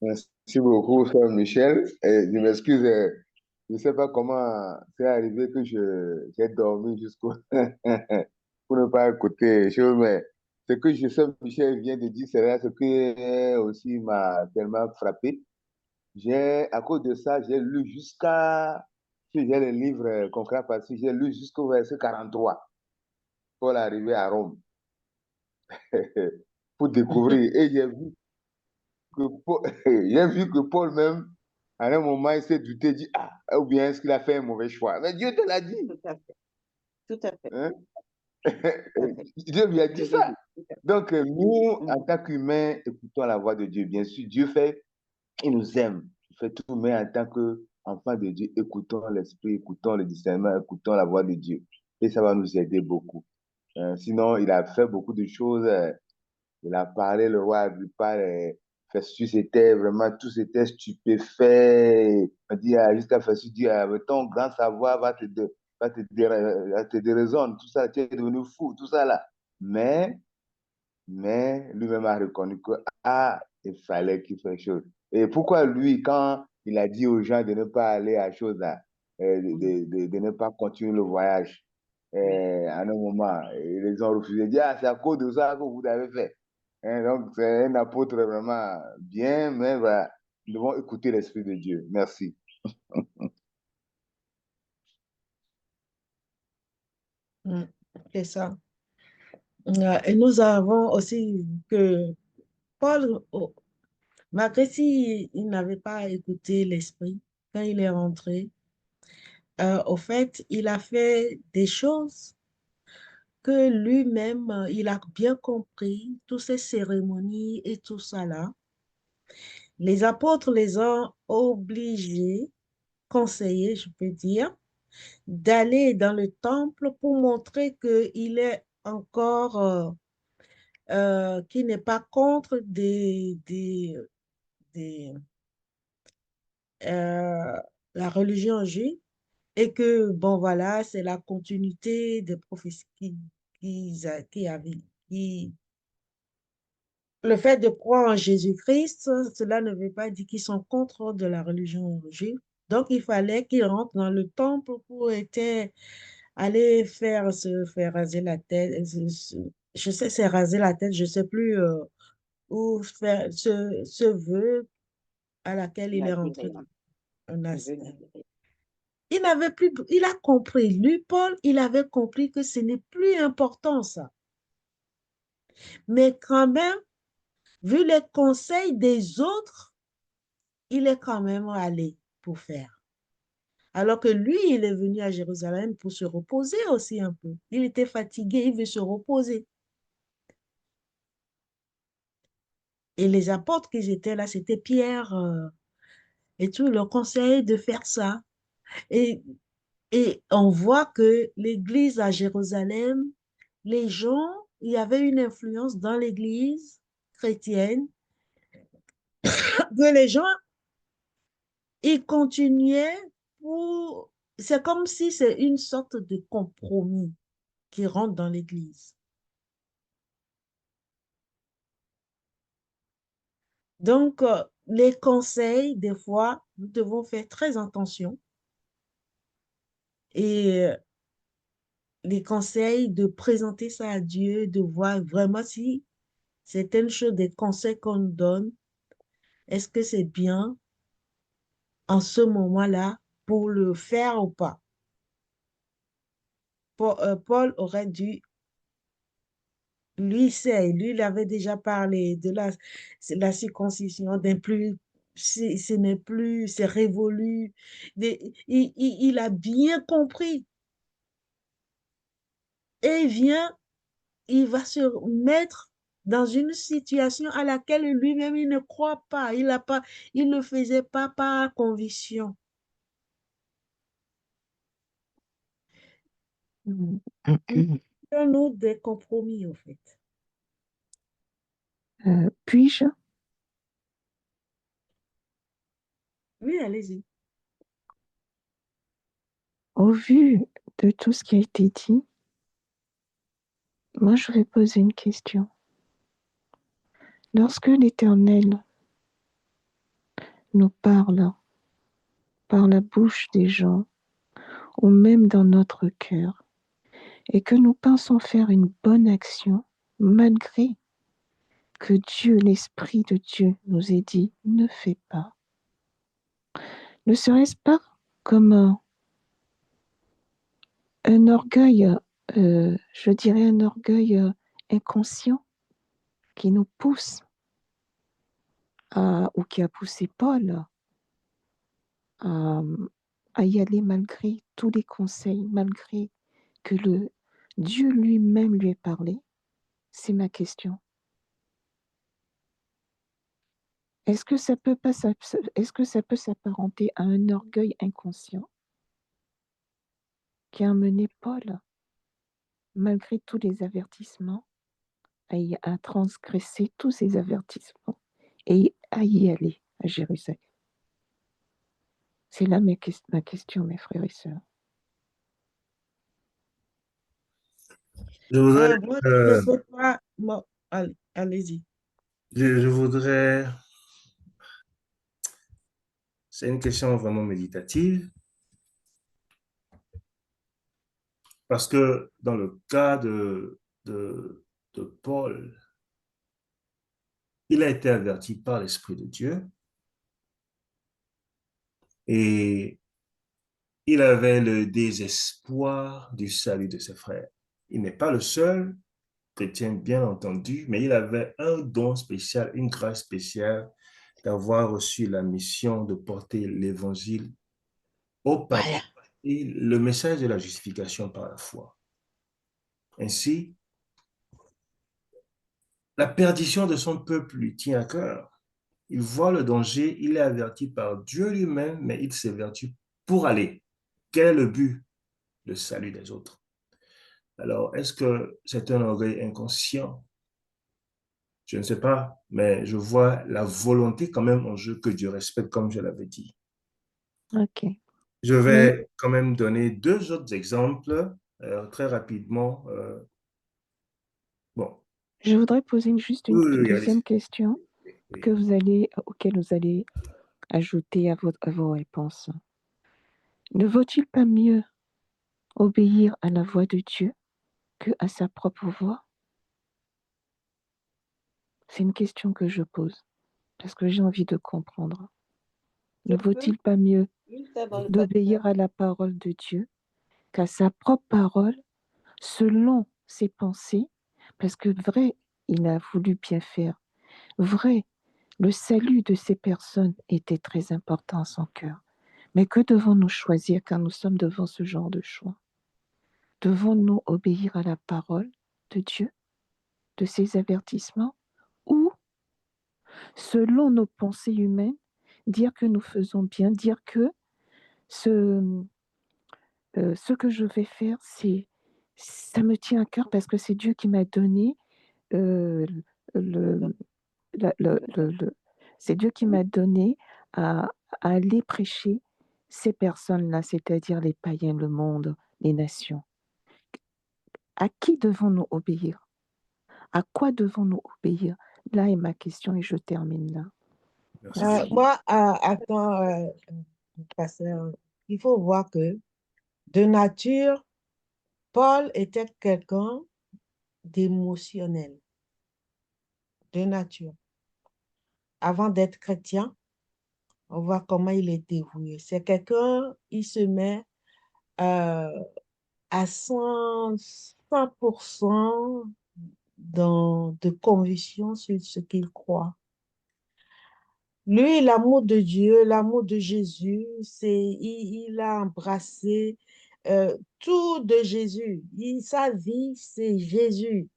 Merci beaucoup, frère Michel. Je m'excuse, je ne sais pas comment c'est arrivé que j'ai dormi jusqu'au pour ne pas écouter les choses, mais ce que je sais, Michel vient de dire, c'est là ce qui aussi m'a tellement frappé. À cause de ça, j'ai lu si j'ai le livre concret, parce que j'ai lu jusqu'au verset 43 pour arriver à Rome, pour découvrir. Et j'ai vu que Paul même, à un moment, il s'est douté, dit, ah, ou bien est-ce qu'il a fait un mauvais choix? Mais Dieu te l'a dit. Tout à fait. Tout à fait. Hein? Tout à fait. Dieu lui a dit Je l'ai ça. dit. Tout à fait. Donc, nous, en tant qu'humains, écoutons la voix de Dieu. Bien sûr, il nous aime. Il fait tout, mais en tant qu'enfant de Dieu, écoutons l'esprit, écoutons le discernement, écoutons la voix de Dieu. Et ça va nous aider beaucoup. Sinon, il a fait beaucoup de choses. Il a parlé, le roi Agrippa, Festus était vraiment, tous étaient stupéfaits. Il dit, jusqu'à Festus dit, ton grand savoir va te déraisonner, tout ça, tu es devenu fou, tout ça là. Mais lui-même a reconnu que, il fallait qu'il fasse chose. Et pourquoi lui, quand il a dit aux gens de ne pas aller à chose là, de ne pas continuer le voyage, à un moment, les ont refusé. Ils dit, c'est à cause de ça que vous avez fait. Donc, c'est un apôtre vraiment bien, mais voilà, nous devons écouter l'Esprit de Dieu. Merci. C'est ça. Et nous avons aussi vu que Paul, malgré s'il n'avait pas écouté l'Esprit, quand il est rentré, au fait, il a fait des choses que lui-même, il a bien compris, toutes ces cérémonies et tout ça là. Les apôtres les ont obligés, conseillés, je peux dire, d'aller dans le temple pour montrer qu'il est encore, qu'il n'est pas contre des, euh, la religion juive et que, bon, voilà, c'est la continuité des prophéties qui avaient, qui, le fait de croire en Jésus-Christ, cela ne veut pas dire qu'ils sont contre de la religion juive. Donc, il fallait qu'ils rentrent dans le temple pour aller se faire raser la tête. Je sais, c'est raser la tête, je ne sais plus, ou faire ce vœu à laquelle il est rentré. Naziréen. Naziréen. Il a compris, lui, Paul, il avait compris que ce n'est plus important ça. Mais quand même, vu les conseils des autres, il est quand même allé pour faire. Alors que lui, il est venu à Jérusalem pour se reposer aussi un peu. Il était fatigué, il veut se reposer. Et les apôtres qui étaient là, c'était Pierre et tout, leur conseil de faire ça. Et, et on voit que l'église à Jérusalem, les gens, il y avait une influence dans l'église chrétienne, que les gens, ils continuaient pour... C'est comme si c'est une sorte de compromis qui rentre dans l'église. Donc, les conseils, des fois, nous devons faire très attention. Et les conseils, de présenter ça à Dieu, de voir vraiment si certaines choses, des conseils qu'on nous donne, est-ce que c'est bien en ce moment-là pour le faire ou pas. Paul aurait dû, lui sait, lui il avait déjà parlé de la circoncision, d'un plus, ce n'est plus, c'est révolu. Il a bien compris. Et il vient, il va se mettre dans une situation à laquelle lui-même il ne croit pas. Il ne le faisait pas par conviction. Nous des compromis, en fait. Puis-je, Oui, allez-y. au vu de tout ce qui a été dit, moi je vais poser une question. Lorsque l'Éternel nous parle par la bouche des gens, ou même dans notre cœur, et que nous pensons faire une bonne action, malgré que Dieu, l'Esprit de Dieu, nous ait dit « ne fais pas », ne serait-ce pas comme un orgueil, je dirais un orgueil inconscient qui nous pousse ou qui a poussé Paul à, à y aller malgré tous les conseils, malgré que Dieu lui-même lui ait parlé? C'est ma question. Est-ce que ça peut s'apparenter à un orgueil inconscient qui a amené Paul, malgré tous les avertissements, à transgresser tous ces avertissements et à y aller à Jérusalem? C'est là ma question, mes frères et sœurs. Je voudrais, Moi, je ne sais pas. Allez-y. je voudrais, c'est une question vraiment méditative, parce que dans le cas de Paul, il a été averti par l'Esprit de Dieu et il avait le désespoir du salut de ses frères. Il n'est pas le seul chrétien, bien entendu, mais il avait un don spécial, une grâce spéciale d'avoir reçu la mission de porter l'évangile au païens et le message de la justification par la foi. Ainsi, la perdition de son peuple lui tient à cœur. Il voit le danger, il est averti par Dieu lui-même, mais il s'évertue pour aller. Quel est le but? Le salut des autres. Alors, est-ce que c'est un orgueil inconscient? Je ne sais pas, mais je vois la volonté quand même en jeu que Dieu respecte, comme je l'avais dit. Ok. Je vais quand même donner deux autres exemples très rapidement. Bon. Je voudrais poser juste une deuxième question auquel vous allez ajouter à vos réponses. Ne vaut-il pas mieux obéir à la voix de Dieu que à sa propre voix? C'est une question que je pose parce que j'ai envie de comprendre. Ne vaut-il pas mieux d'obéir à la parole de Dieu qu'à sa propre parole, selon ses pensées? Parce que vrai, il a voulu bien faire. Vrai, le salut de ces personnes était très important à son cœur. Mais que devons-nous choisir quand nous sommes devant ce genre de choix? Devons-nous obéir à la parole de Dieu, de ses avertissements, ou, selon nos pensées humaines, dire que nous faisons bien, dire que ce que je vais faire, ça me tient à cœur parce que c'est Dieu qui m'a donné euh, le, c'est Dieu qui m'a donné à aller prêcher ces personnes-là, c'est-à-dire les païens, le monde, les nations. À qui devons-nous obéir? À quoi devons-nous obéir? Là est ma question et je termine là. Moi, attends, pasteur, il faut voir que de nature, Paul était quelqu'un d'émotionnel, de nature. Avant d'être chrétien, on voit comment il est dévoué. C'est quelqu'un, il se met euh, à 100% de conviction sur ce qu'il croit. Lui, l'amour de Dieu, l'amour de Jésus, il a embrassé tout de Jésus. Sa vie, c'est Jésus.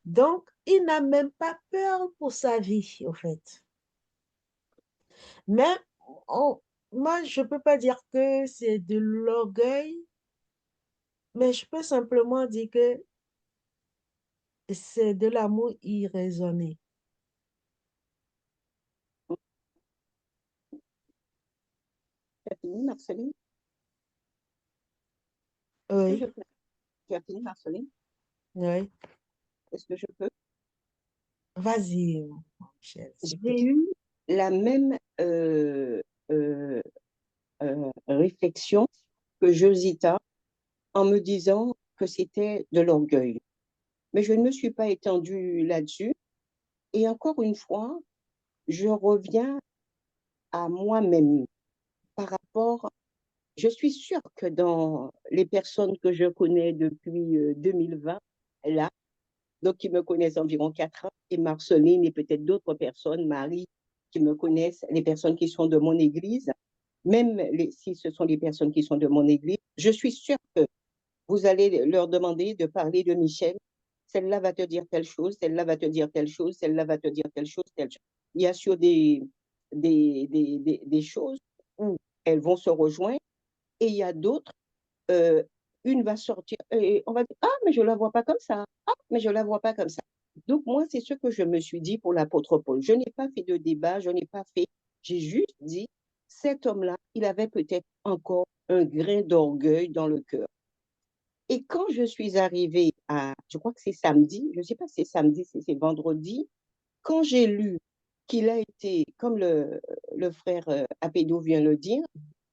Donc, il n'a même pas peur pour sa vie, au fait. Mais moi, je ne peux pas dire que c'est de l'orgueil, mais je peux simplement dire que c'est de l'amour irraisonné. Tu as fini, Marceline? Oui, Tu as fini, Marceline? oui. Est-ce que je peux? Vas-y, Michel. J'ai eu la même réflexion que Josita en me disant que c'était de l'orgueil. Mais je ne me suis pas étendue là-dessus. Et encore une fois, je reviens à moi-même par rapport. Je suis sûre que dans les personnes que je connais depuis 2020, là, donc qui me connaissent environ 4 ans, et Marceline et peut-être d'autres personnes, Marie, qui me connaissent, les personnes qui sont de mon église, même si ce sont les personnes qui sont de mon église, je suis sûre que vous allez leur demander de parler de Michel. Celle-là va te dire telle chose, celle-là va te dire telle chose, celle-là va te dire telle chose, telle chose. Il y a sur des choses où elles vont se rejoindre et il y a d'autres, euh, une va sortir et on va dire, ah, mais je ne la vois pas comme ça. Ah, mais je ne la vois pas comme ça. Donc, moi, c'est ce que je me suis dit pour l'apôtre Paul. Je n'ai pas fait de débat, je n'ai pas fait, j'ai juste dit, cet homme-là, il avait peut-être encore un grain d'orgueil dans le cœur. Et quand je suis arrivée je crois que c'est samedi, je ne sais pas si c'est samedi, si c'est vendredi, quand j'ai lu qu'il a été, comme le frère Apédo vient le dire,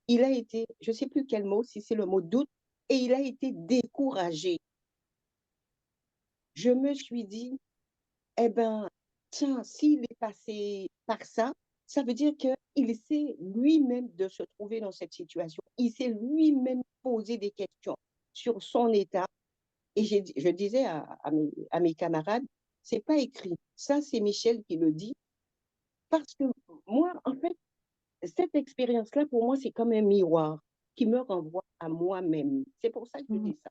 il a été, je ne sais plus quel mot, si c'est le mot doute, et il a été découragé. Je me suis dit, eh bien, tiens, s'il est passé par ça, ça veut dire qu'il sait lui-même de se trouver dans cette situation. Il s'est lui-même posé des questions sur son état. Et je disais à mes camarades, c'est pas écrit. Ça, c'est Michel qui le dit. Parce que moi, en fait, cette expérience-là, pour moi, c'est comme un miroir qui me renvoie à moi-même. C'est pour ça que je dis ça.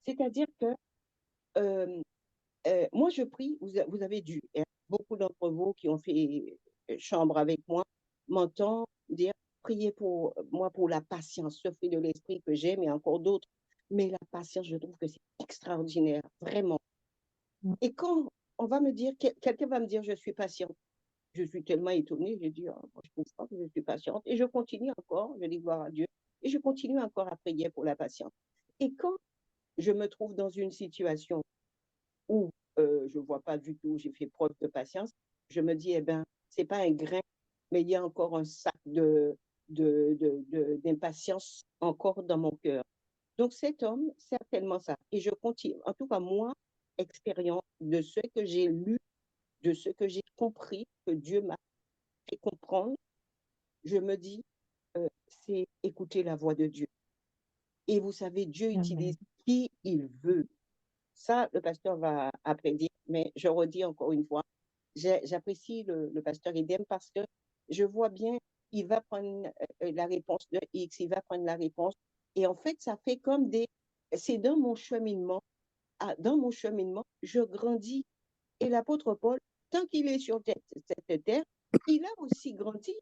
C'est-à-dire que euh, moi, je prie, vous avez dû, hein, beaucoup d'entre vous qui ont fait chambre avec moi m'entendent dire, priez pour moi pour la patience, ce fruit de l'esprit que j'ai, mais encore d'autres. Mais la patience, je trouve que c'est extraordinaire, vraiment. Et quand on va me dire, quelqu'un va me dire, je suis patiente, je suis tellement étonnée, je dis, oh, moi, je ne trouve pas que je suis patiente. Et je continue encore, je dis gloire à Dieu, et je continue encore à prier pour la patience. Et quand je me trouve dans une situation où je ne vois pas du tout, j'ai fait preuve de patience, je me dis, eh bien, ce n'est pas un grain, mais il y a encore un sac d'impatience encore dans mon cœur. Donc cet homme, certainement ça. Et je continue, en tout cas moi, expérience de ce que j'ai lu, de ce que j'ai compris, que Dieu m'a fait comprendre, je me dis, c'est écouter la voix de Dieu. Et vous savez, Dieu utilise qui il veut. Ça, le pasteur va après dire, mais je redis encore une fois, j'apprécie le pasteur Edem parce que je vois bien, il va prendre la réponse de X, il va prendre la réponse. Et en fait, ça fait comme c'est dans mon cheminement, je grandis. Et l'apôtre Paul, tant qu'il est sur cette terre, il a aussi grandi.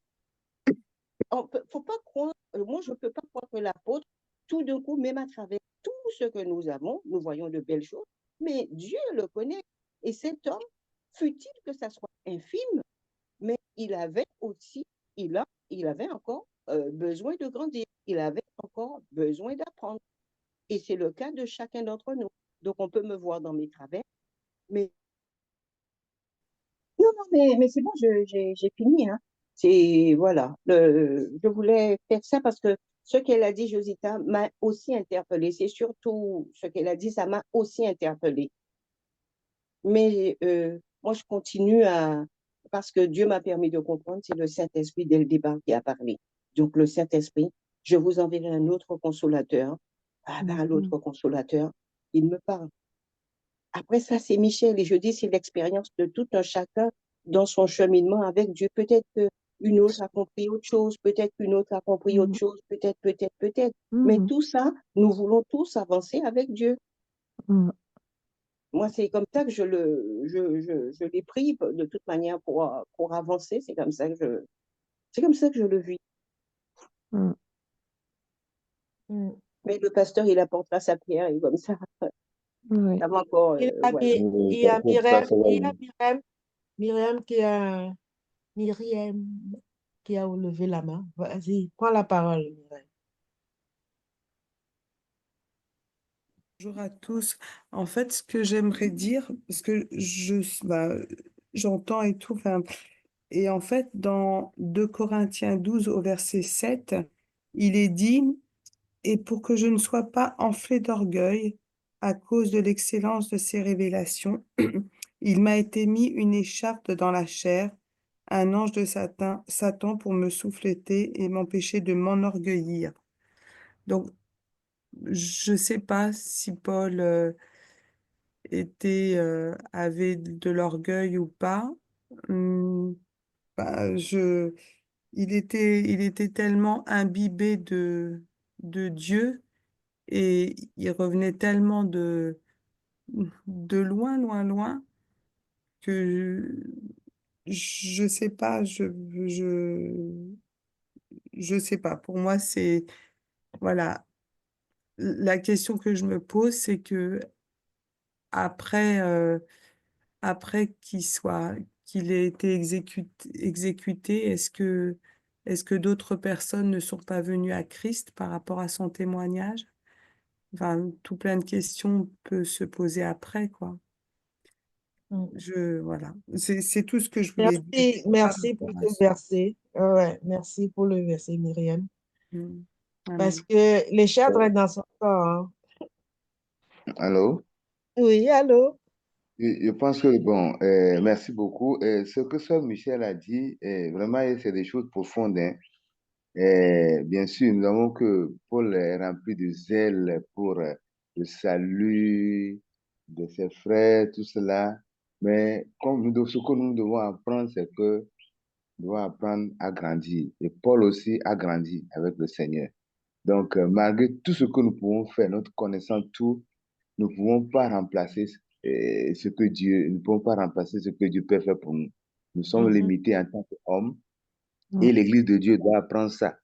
Faut pas croire, moi je ne peux pas croire que l'apôtre, tout d'un coup, même à travers tout ce que nous avons, nous voyons de belles choses, mais Dieu le connaît. Et cet homme, fut-il que ça soit infime, mais il avait aussi, il avait encore besoin de grandir, il avait encore besoin d'apprendre. Et c'est le cas de chacun d'entre nous. Donc on peut me voir dans mes travers, mais non, non, mais c'est bon, j'ai fini, hein. C'est, voilà, je voulais faire ça parce que ce qu'elle a dit, Josita, m'a aussi interpellée. C'est surtout ce qu'elle a dit, ça m'a aussi interpellée. Mais moi, je continue parce que Dieu m'a permis de comprendre, c'est le Saint-Esprit dès le départ qui a parlé. Donc, le Saint-Esprit, je vous enverrai un autre consolateur. Par l'autre consolateur, il me parle. Après ça, c'est Michel. Et je dis, c'est l'expérience de tout un chacun dans son cheminement avec Dieu. Peut-être qu'une autre a compris autre chose, peut-être qu'une autre a compris autre chose, peut-être. Mais tout ça, nous voulons tous avancer avec Dieu. Moi, c'est comme ça que je les prie de toute manière pour avancer. C'est comme ça que je le vis. Mais le pasteur, il apportera sa pierre et comme ça, ça va encore. Il y a, Voilà. il y a Myriam, Ça va. il y a Myriam qui a levé la main. Vas-y, prends la parole, Myriam. Bonjour à tous. En fait, ce que j'aimerais dire, parce que j'entends et tout, enfin, et en fait, dans 2 Corinthiens 12 au verset 7, il est dit, et pour que je ne sois pas enflé d'orgueil à cause de l'excellence de ces révélations, il m'a été mis une écharpe dans la chair, un ange de Satan pour me souffleter et m'empêcher de m'enorgueillir. Donc, je ne sais pas si Paul avait de l'orgueil ou pas. Hum, bah, il était tellement imbibé de Dieu et il revenait tellement de loin, loin, loin que je sais pas, je sais pas. Pour moi, voilà, la question que je me pose, c'est que après, après qu'il ait été exécuté, est-ce que d'autres personnes ne sont pas venues à Christ par rapport à son témoignage? Enfin, tout plein de questions peuvent se poser après, quoi. Voilà. C'est tout ce que je voulais dire par Merci pour rapport à ce ça. verset. Ouais, merci pour le verset, Myriam. Parce Amen. que les chats restent dans son corps. Hein. Allô? Oui, allô? Je pense que, bon, merci beaucoup. Ce que Sœur Michel a dit, vraiment, c'est des choses profondes, hein. Bien sûr, nous avons que Paul est rempli de zèle pour le salut de ses frères, tout cela. Mais ce que nous devons apprendre, c'est que nous devons apprendre à grandir. Et Paul aussi a grandi avec le Seigneur. Donc, malgré tout ce que nous pouvons faire, notre connaissance, tout, nous ne pouvons pas remplacer nous ne pouvons pas remplacer ce que Dieu peut faire pour nous. Nous sommes limités en tant qu'hommes et l'Église de Dieu doit apprendre ça.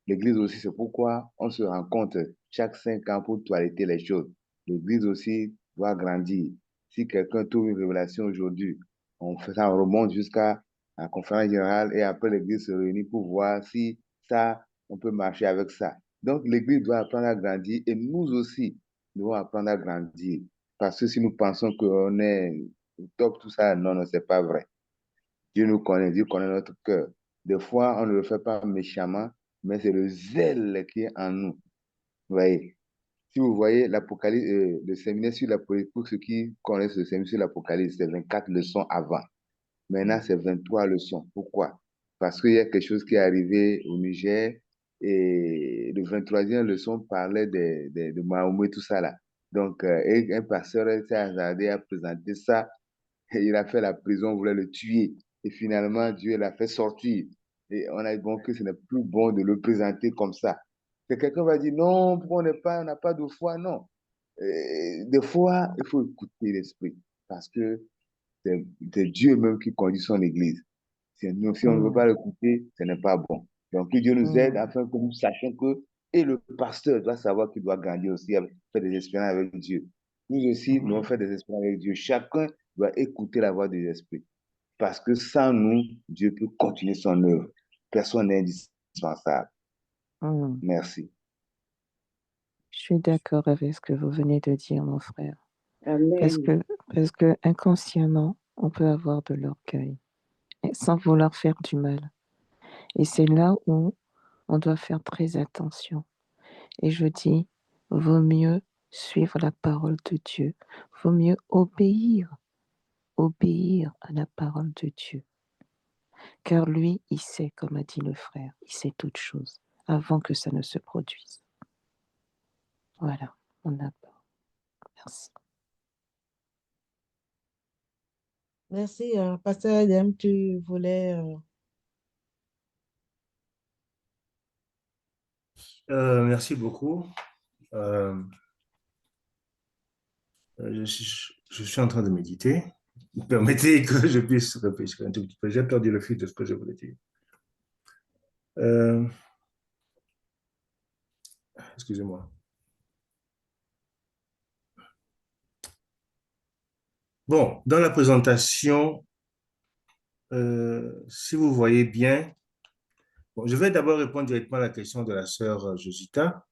L'Église aussi, c'est pourquoi on se rencontre chaque 5 ans pour toiletter les choses. L'Église aussi doit grandir. Si quelqu'un trouve une révélation aujourd'hui, on fait ça, on remonte jusqu'à la conférence générale et après l'Église se réunit pour voir si ça, on peut marcher avec ça. Donc l'Église doit apprendre à grandir et nous aussi devons apprendre à grandir. Parce que si nous pensons qu'on est au top, tout ça, non, non, c'est pas vrai. Dieu nous connaît, Dieu connaît notre cœur. Des fois, on ne le fait pas méchamment, mais c'est le zèle qui est en nous. Vous voyez, si vous voyez l'Apocalypse, le séminaire sur l'Apocalypse, pour ceux qui connaissent le séminaire sur l'Apocalypse, c'est 24 leçons avant. Maintenant, c'est 23 leçons. Pourquoi? Parce qu'il y a quelque chose qui est arrivé au Niger et le 23e leçon parlait de Mahomet, tout ça là. Donc, et un pasteur s'est hasardé à présenter ça. Et il a fait la prison, on voulait le tuer. Et finalement, Dieu l'a fait sortir. Et on a dit, bon, que ce n'est plus bon de le présenter comme ça. Que quelqu'un va dire, non, pourquoi on n'a pas de foi? Non. Des fois, il faut écouter l'esprit. Parce que c'est Dieu même qui conduit son église. Si on ne veut pas l'écouter, ce n'est pas bon. Donc, que Dieu nous aide afin que nous sachions que, et le pasteur doit savoir qu'il doit grandir aussi, faire des expériences avec Dieu. Nous aussi, nous devons faire des expériences avec Dieu. Chacun doit écouter la voix des esprits. Parce que sans nous, Dieu peut continuer son œuvre. Personne n'est indispensable. Merci. Je suis d'accord avec ce que vous venez de dire, mon frère. Amen. Parce que inconsciemment, on peut avoir de l'orgueil sans vouloir faire du mal. Et c'est là où on doit faire très attention. Et je dis, vaut mieux suivre la parole de Dieu, vaut mieux obéir à la parole de Dieu. Car lui, il sait, comme a dit le frère, il sait toutes choses avant que ça ne se produise. Voilà, on a peur. Merci. Merci. Pasteur Edem, tu voulais... Merci beaucoup. Je suis en train de méditer. Permettez que je puisse réfléchir un tout petit peu. J'ai perdu le fil de ce que je voulais dire. Excusez-moi. Bon, dans la présentation, si vous voyez bien, bon, je vais d'abord répondre directement à la question de la sœur Josita.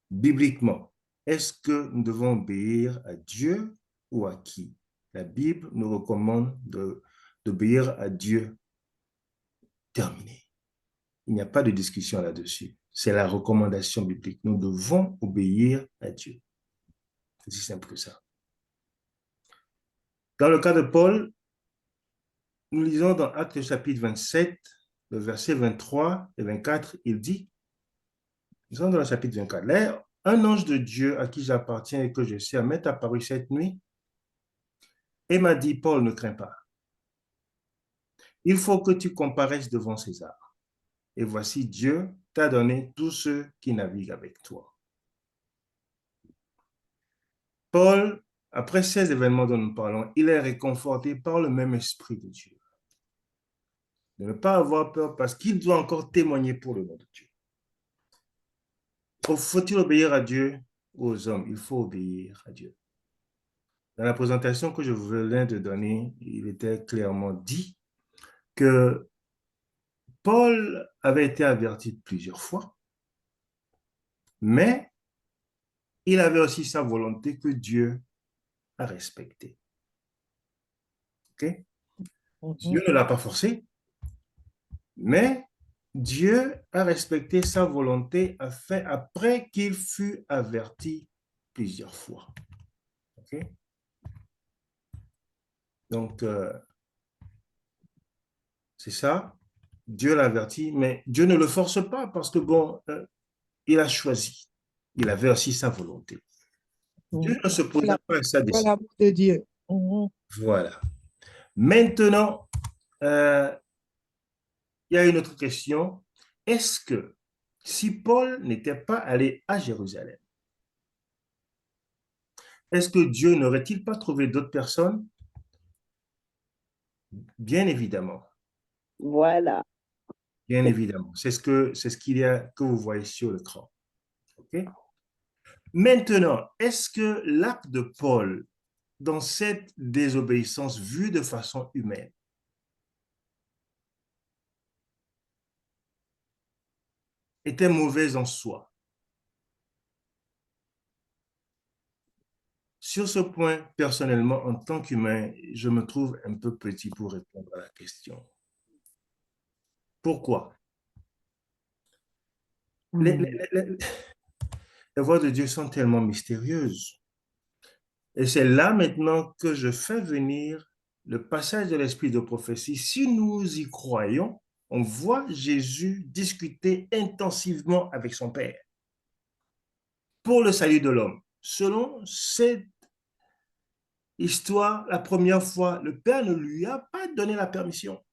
Bibliquement, est-ce que nous devons obéir à Dieu ou à qui? La Bible nous recommande d'obéir à Dieu. Terminé. Il n'y a pas de discussion là-dessus. C'est la recommandation biblique. Nous devons obéir à Dieu. C'est aussi simple que ça. Dans le cas de Paul, nous lisons dans Actes chapitre 27, le verset 23 et 24, il dit, nous sommes dans le chapitre 24, là, un ange de Dieu à qui j'appartiens et que je sers m'est apparu cette nuit et m'a dit, Paul, ne crains pas. Il faut que tu comparaisses devant César. Et voici, Dieu t'a donné tous ceux qui naviguent avec toi. Paul, après ces événements dont nous parlons, il est réconforté par le même esprit de Dieu. De ne pas avoir peur parce qu'il doit encore témoigner pour le nom de Dieu. Faut-il obéir à Dieu ou aux hommes? Il faut obéir à Dieu. Dans la présentation que je venais de donner, il était clairement dit que Paul avait été averti plusieurs fois, mais il avait aussi sa volonté que Dieu a respectée. Okay? Dieu ne l'a pas forcé, mais Dieu a respecté sa volonté après qu'il fut averti plusieurs fois. Okay? Donc, c'est ça. Dieu l'a averti, mais Dieu ne le force pas parce que, bon, il a choisi. Il avait aussi sa volonté. Dieu ne se posait pas à sa décision. L'amour de Dieu. Voilà. Maintenant, il y a une autre question. Est-ce que si Paul n'était pas allé à Jérusalem, est-ce que Dieu n'aurait-il pas trouvé d'autres personnes? Bien évidemment. Voilà. Bien évidemment. C'est ce qu'il y a que vous voyez sur l'écran. OK? Maintenant, est-ce que l'acte de Paul, dans cette désobéissance vue de façon humaine, était mauvais en soi? Sur ce point, personnellement, en tant qu'humain, je me trouve un peu petit pour répondre à la question. Pourquoi? Les voies de Dieu sont tellement mystérieuses. Et c'est là maintenant que je fais venir le passage de l'esprit de prophétie. Si nous y croyons, on voit Jésus discuter intensivement avec son Père pour le salut de l'homme. Selon cette histoire, la première fois, le Père ne lui a pas donné la permission.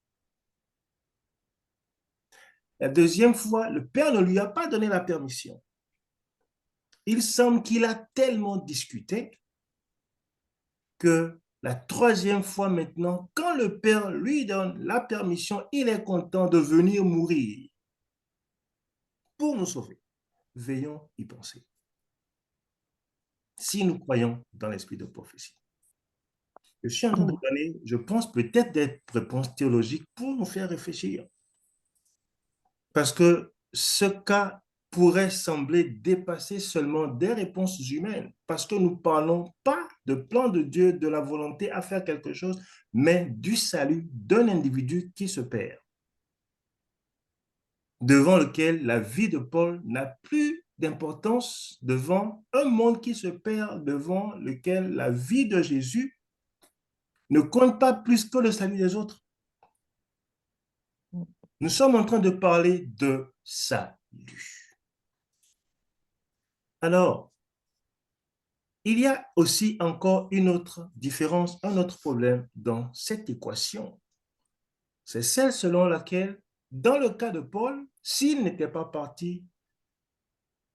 La deuxième fois, le Père ne lui a pas donné la permission. Il semble qu'il a tellement discuté que la troisième fois maintenant, quand le Père lui donne la permission, il est content de venir mourir pour nous sauver. Veillons y penser. Si nous croyons dans l'esprit de prophétie. Je suis en train de donner, je pense, peut-être des réponses théologiques pour nous faire réfléchir. Parce que ce cas pourrait sembler dépasser seulement des réponses humaines, parce que nous ne parlons pas de plan de Dieu, de la volonté à faire quelque chose, mais du salut d'un individu qui se perd, devant lequel la vie de Paul n'a plus d'importance devant un monde qui se perd, devant lequel la vie de Jésus ne compte pas plus que le salut des autres. Nous sommes en train de parler de salut. Alors, il y a aussi encore une autre différence, un autre problème dans cette équation. C'est celle selon laquelle, dans le cas de Paul, s'il n'était pas parti,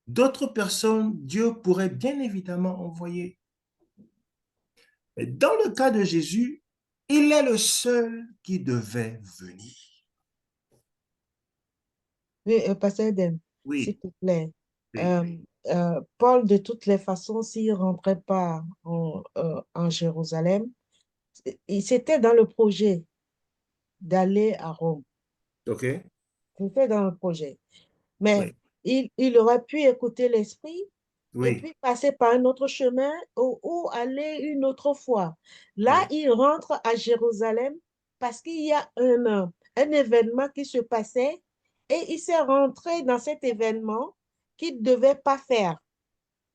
d'autres personnes, Dieu pourrait bien évidemment envoyer. Mais dans le cas de Jésus, il est le seul qui devait venir. Oui, Pasteur Eden, s'il Oui, te plaît. oui, Paul, de toutes les façons, s'il ne rentrait pas en Jérusalem, c'était dans le projet d'aller à Rome. OK, C'était dans le projet. Mais oui, il aurait pu écouter l'Esprit et oui, puis passer par un autre chemin ou aller une autre fois. Là, oui. il rentre à Jérusalem parce qu'il y a un événement qui se passait et il s'est rentré dans cet événement qu'il ne devait pas faire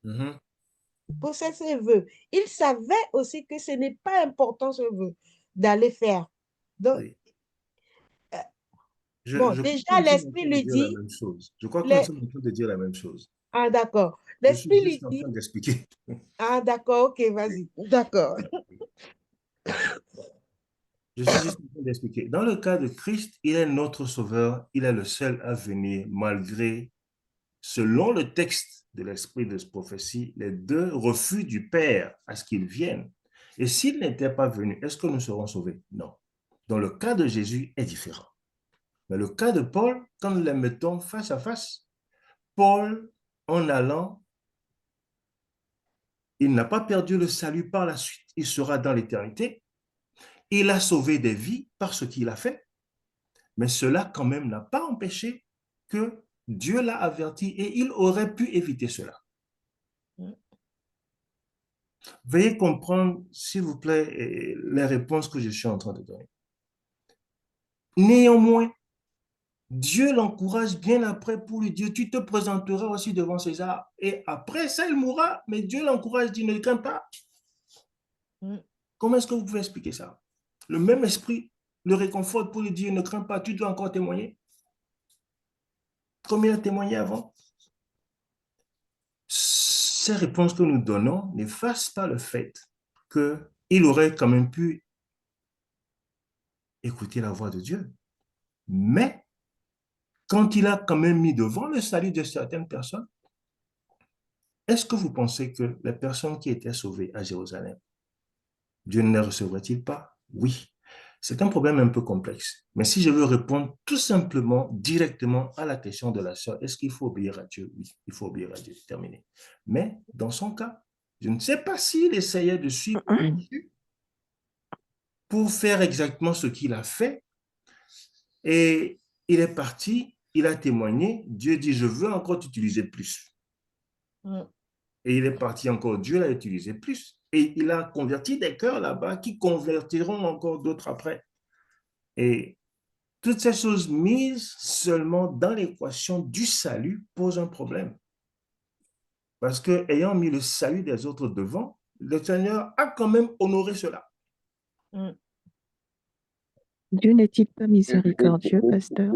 Mhm, pour ses vœux. Il savait aussi que ce n'est pas important ce vœu d'aller faire. Donc, oui. euh, bon, Je crois que déjà, nous sommes en l'Esprit train de lui dire la dit, même chose. Je crois que nous les... sommes en train de dire la même chose. ah d'accord, Je suis l'Esprit lui juste en dit, train d'expliquer. ah d'accord, ok, vas-y, d'accord. Je suis juste en train d'expliquer. Dans le cas de Christ, il est notre sauveur. Il est le seul à venir malgré, selon le texte de l'esprit de cette prophétie, les deux refus du Père à ce qu'il vienne. Et s'il n'était pas venu, est-ce que nous serons sauvés? Non. Dans le cas de Jésus est différent. Mais le cas de Paul, quand nous les mettons face à face, Paul, en allant, il n'a pas perdu le salut par la suite. Il sera dans l'éternité. Il a sauvé des vies par ce qu'il a fait. Mais cela quand même n'a pas empêché que Dieu l'a averti et il aurait pu éviter cela. Veuillez comprendre, s'il vous plaît, les réponses que je suis en train de donner. Néanmoins, Dieu l'encourage bien après pour lui dire, tu te présenteras aussi devant César. Et après ça, il mourra, mais Dieu l'encourage, dit, ne crains pas. Comment est-ce que vous pouvez expliquer ça? Le même esprit le réconforte pour lui dire, ne crains pas, tu dois encore témoigner. Comme il a témoigné avant. Ces réponses que nous donnons n'effacent pas le fait qu'il aurait quand même pu écouter la voix de Dieu. Mais quand il a quand même mis devant le salut de certaines personnes, est-ce que vous pensez que les personnes qui étaient sauvées à Jérusalem, Dieu ne les recevrait-il pas? Oui. C'est un problème un peu complexe. Mais si je veux répondre tout simplement, directement à la question de la sœur, est-ce qu'il faut obéir à Dieu? Oui, il faut obéir à Dieu. Terminé. Mais dans son cas, je ne sais pas s'il essayait de suivre Jésus pour faire exactement ce qu'il a fait. Et il est parti, il a témoigné. Dieu dit, je veux encore t'utiliser plus. Et il est parti encore, Dieu l'a utilisé plus. Et il a converti des cœurs là-bas qui convertiront encore d'autres après. Et toutes ces choses mises seulement dans l'équation du salut posent un problème. Parce que ayant mis le salut des autres devant, le Seigneur a quand même honoré cela. Dieu n'est-il pas miséricordieux, pasteur?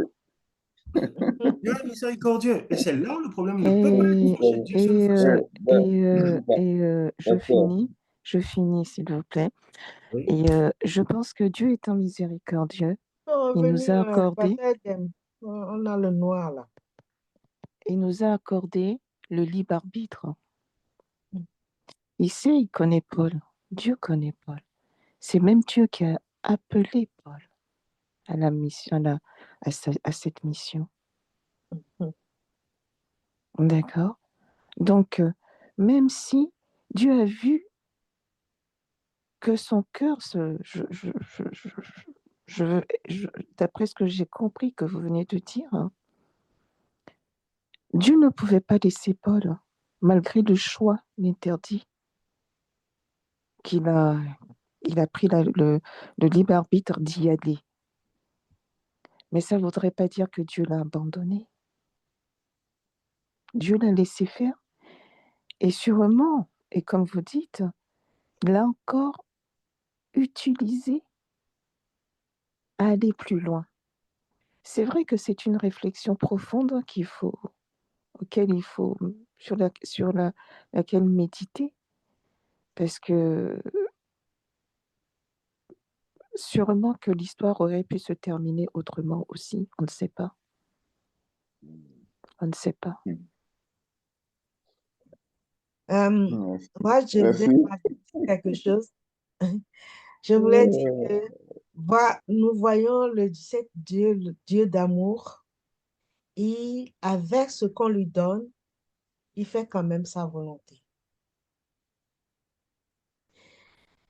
Dieu est miséricordieux. Et c'est là où le problème ne peut pas être fâché d'une seule façon. Je finis, s'il vous plaît. Oui. Et je pense que Dieu étant miséricordieux, On il nous a accordé, on a le noir là. il nous a accordé le libre arbitre. Il sait, il connaît Paul. Dieu connaît Paul. C'est même Dieu qui a appelé Paul à la mission, à cette mission. D'accord? Donc, même si Dieu a vu que son cœur d'après ce que j'ai compris que vous venez de dire, hein, Dieu ne pouvait pas laisser Paul, malgré le choix, l'interdit qu'il a, il a pris le libre arbitre d'y aller. Mais ça ne voudrait pas dire que Dieu l'a abandonné. Dieu l'a laissé faire. Et sûrement, et comme vous dites, l'a encore utilisé à aller plus loin. C'est vrai que c'est une réflexion profonde sur laquelle méditer, parce que sûrement que l'histoire aurait pu se terminer autrement aussi, on ne sait pas. On ne sait pas. Merci. Moi, je voulais Merci. rajouter quelque chose. Je voulais dire que nous voyons cet Dieu, le Dieu d'amour, et avec ce qu'on lui donne, il fait quand même sa volonté.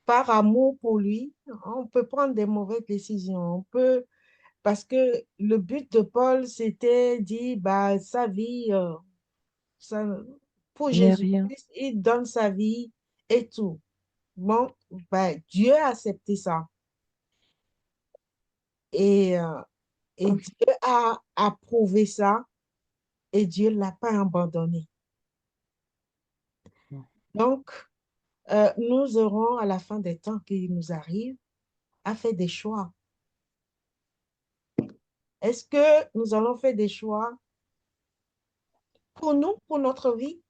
Par amour pour lui, on peut prendre des mauvaises décisions. Parce que le but de Paul, c'était dit, bah, sa vie, pour Mais rien. Jésus-Christ, il donne sa vie et tout. Bon, ben, Dieu a accepté ça. Et, euh, et Dieu a approuvé ça et Dieu ne l'a pas abandonné. Donc, nous aurons à la fin des temps qui nous arrivent à faire des choix. Est-ce que nous allons faire des choix pour nous, pour notre vie,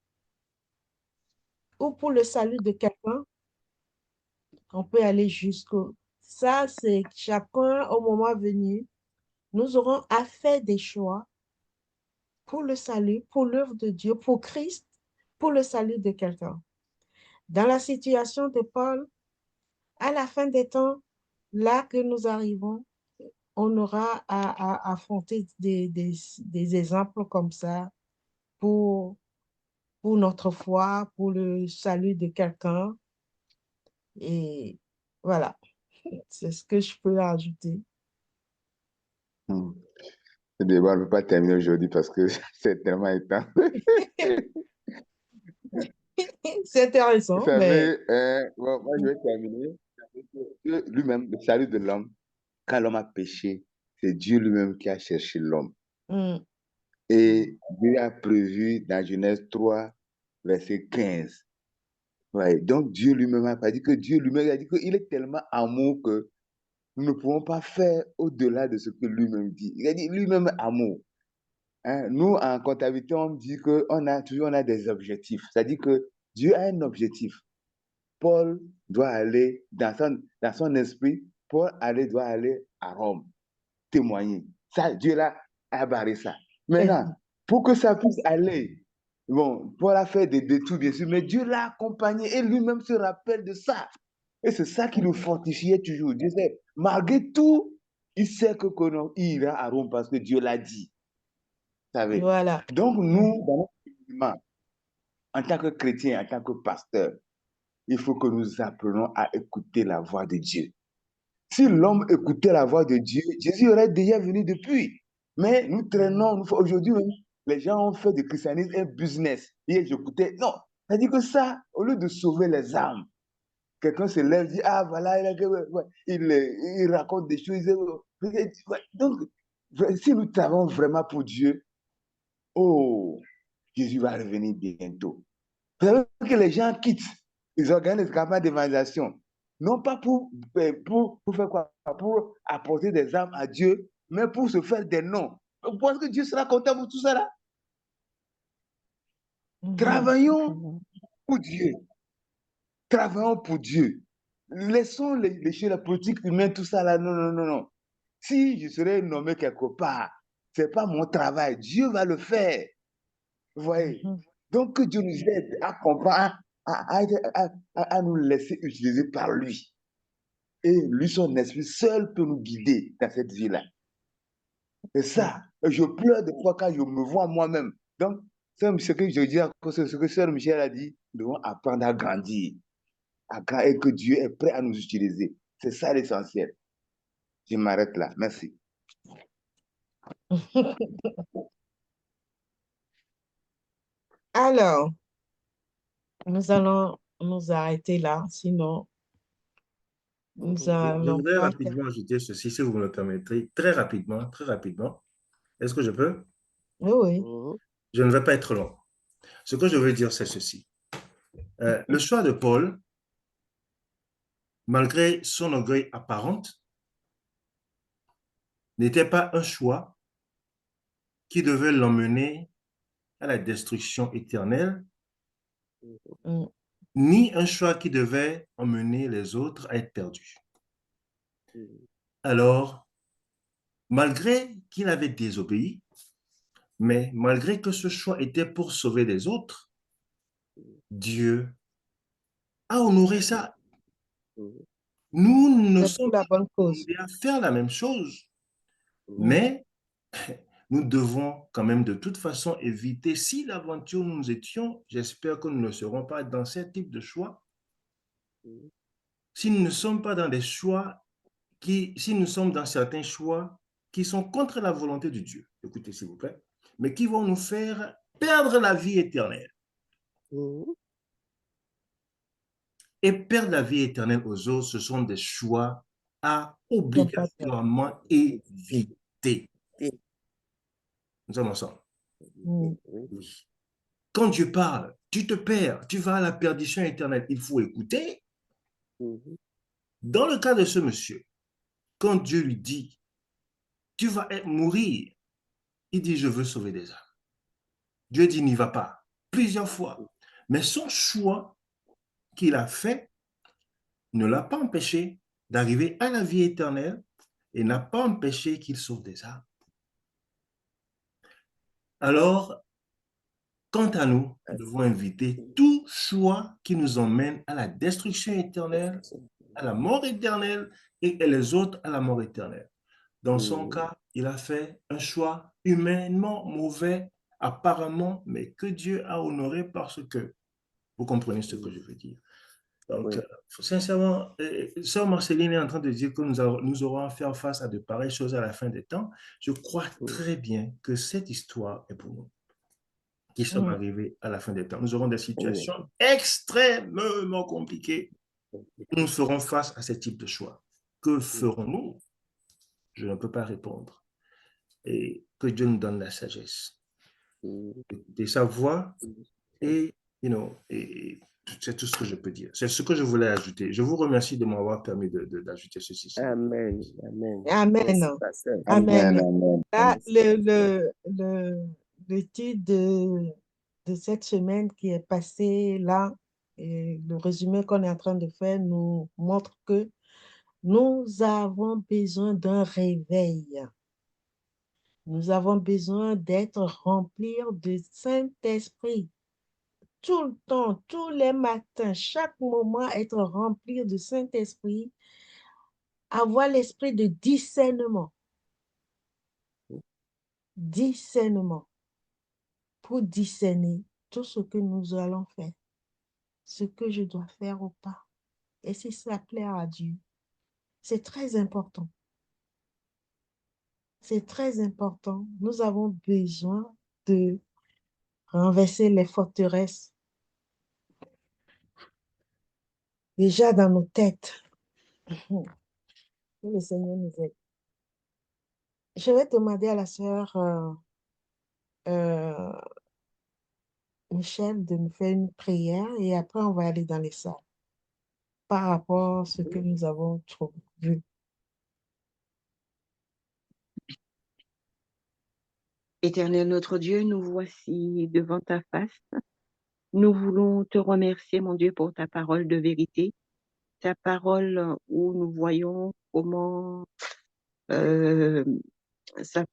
ou pour le salut de quelqu'un? On peut aller jusqu'au... Ça, c'est chacun au moment venu. Nous aurons à faire des choix pour le salut, pour l'œuvre de Dieu, pour Christ, pour le salut de quelqu'un. Dans la situation de Paul, à la fin des temps, là que nous arrivons, on aura à affronter des exemples comme ça pour, pour notre foi, pour le salut de quelqu'un. Et voilà, c'est ce que je peux ajouter. Ce débat ne peut pas terminer aujourd'hui parce que c'est tellement intense. C'est intéressant, Vous mais... savez, bon, moi je vais terminer. Dieu lui-même, le salut de l'homme, quand l'homme a péché, c'est Dieu lui-même qui a cherché l'homme. Mm. Et Dieu a prévu dans Genèse 3, verset 15. Ouais, donc Dieu lui-même a pas dit que Dieu lui-même a dit qu'il est tellement amour que nous ne pouvons pas faire au-delà de ce que lui-même dit. Il a dit lui-même amour. Hein, nous, en comptabilité, on dit qu'on a toujours des objectifs. C'est-à-dire que Dieu a un objectif. Paul doit aller dans son esprit, doit aller à Rome, témoigner. Ça, Dieu là a barré ça. Maintenant, pour que ça puisse aller, bon, Paul a fait des détours, bien sûr, mais Dieu l'a accompagné et lui-même se rappelle de ça. Et c'est ça qui le fortifiait toujours. Dieu sait, malgré tout, il sait il ira à Rome parce que Dieu l'a dit. Vous savez? Voilà. Donc, nous, dans notre musulman, en tant que chrétien, en tant que pasteur, il faut que nous apprenions à écouter la voix de Dieu. Si l'homme écoutait la voix de Dieu, Jésus aurait déjà venu depuis. Mais nous traînons, aujourd'hui, les gens ont fait du christianisme un business. Et j'écoutais, non, c'est-à-dire que ça, au lieu de sauver les âmes, quelqu'un se lève, dit, ah voilà, il raconte des choses. Donc, si nous travaillons vraiment pour Dieu, oh, Jésus va revenir bientôt. Vous savez que les gens quittent, ils organisent des campagnes d'évangélisation, non pas pour faire quoi, pour apporter des âmes à Dieu, mais pour se faire des noms. Vous pensez que Dieu sera content pour tout ça là? Travaillons pour Dieu. Travaillons pour Dieu. Laissons les choses, la politique humaine, tout ça là. Non, non, non, non. Si je serais nommé quelque part, ce n'est pas mon travail. Dieu va le faire. Vous voyez? Donc, que Dieu nous aide à comprendre, à nous laisser utiliser par lui. Et lui, son esprit seul peut nous guider dans cette vie-là. C'est ça. Je pleure des fois quand je me vois moi-même. Donc, c'est ce que je dis, ce que Sœur Michel a dit, nous devons apprendre à grandir. Et que Dieu est prêt à nous utiliser. C'est ça l'essentiel. Je m'arrête là. Merci. Alors, nous allons nous arrêter là, sinon nous Je allons voudrais pas... rapidement ajouter ceci, si vous me le permettrez, très rapidement, très rapidement. Est-ce que je peux? Oui, oui. Mhm. Je ne vais pas être long. Ce que je veux dire, c'est ceci. Le choix de Paul, malgré son orgueil apparent, n'était pas un choix qui devait l'emmener à la destruction éternelle, Mm. ni un choix qui devait emmener les autres à être perdus. Alors, malgré qu'il avait désobéi, mais malgré que ce choix était pour sauver les autres, Dieu a honoré ça. Nous ne C'est pour sommes la pas bonne cause. à faire la même chose, mais nous devons quand même de toute façon éviter, si l'aventure nous étions, j'espère que nous ne serons pas dans ce type de choix, si nous ne sommes pas dans des choix si nous sommes dans certains choix qui sont contre la volonté de Dieu, écoutez s'il vous plaît, mais qui vont nous faire perdre la vie éternelle. Et perdre la vie éternelle aux autres, ce sont des choix à obligatoirement éviter. Nous sommes ensemble. Mm. Oui. Quand Dieu parle, tu te perds, tu vas à la perdition éternelle. Il faut écouter. Dans le cas de ce monsieur, quand Dieu lui dit, tu vas mourir, il dit, je veux sauver des âmes. Dieu dit, n'y va pas, plusieurs fois. Mais son choix qu'il a fait ne l'a pas empêché d'arriver à la vie éternelle et n'a pas empêché qu'il sauve des âmes. Alors, quant à nous, nous devons éviter tout choix qui nous emmène à la destruction éternelle, à la mort éternelle et les autres à la mort éternelle. Dans son cas, il a fait un choix humainement mauvais, apparemment, mais que Dieu a honoré parce que, vous comprenez ce que je veux dire. Donc, sincèrement, Sœur Marceline est en train de dire que nous aurons à faire face à de pareilles choses à la fin des temps. Je crois très bien que cette histoire est pour nous, qui sommes arrivés à la fin des temps. Nous aurons des situations extrêmement compliquées. Nous ferons face à ce type de choix. Que ferons-nous? Je ne peux pas répondre. Et que Dieu nous donne la sagesse de sa voix et, et c'est tout ce que je peux dire. C'est ce que je voulais ajouter. Je vous remercie de m'avoir permis d'ajouter ceci. Amen. Amen. Amen. Amen. Amen. Là, l'étude de cette semaine qui est passée là, et le résumé qu'on est en train de faire nous montre que nous avons besoin d'un réveil. Nous avons besoin d'être remplis de Saint-Esprit. Tout le temps, tous les matins, chaque moment, être rempli de Saint-Esprit, avoir l'esprit de discernement. Discernement. Pour discerner tout ce que nous allons faire, ce que je dois faire ou pas. Et si ça plaît à Dieu, c'est très important. C'est très important. Nous avons besoin de renverser les forteresses déjà dans nos têtes. Que le Seigneur nous aide. Je vais demander à la sœur Michel de nous faire une prière et après on va aller dans les salles par rapport à ce que nous avons vu. Éternel notre Dieu, nous voici devant ta face. Nous voulons te remercier, mon Dieu, pour ta parole de vérité, ta parole où nous voyons comment ça,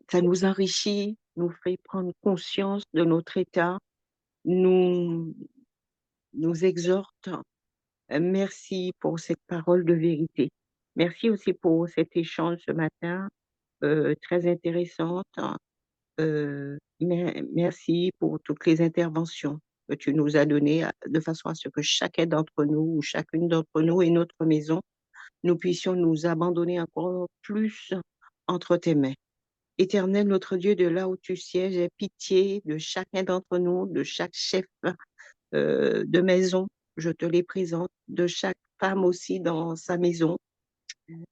ça nous enrichit, nous fait prendre conscience de notre état, nous exhorte. Merci pour cette parole de vérité. Merci aussi pour cet échange ce matin, très intéressante. Merci pour toutes les interventions que tu nous as données de façon à ce que chacun d'entre nous ou chacune d'entre nous et notre maison, nous puissions nous abandonner encore plus entre tes mains. Éternel, notre Dieu, de là où tu sièges, aie pitié de chacun d'entre nous, de chaque chef de maison, je te les présente, de chaque femme aussi dans sa maison.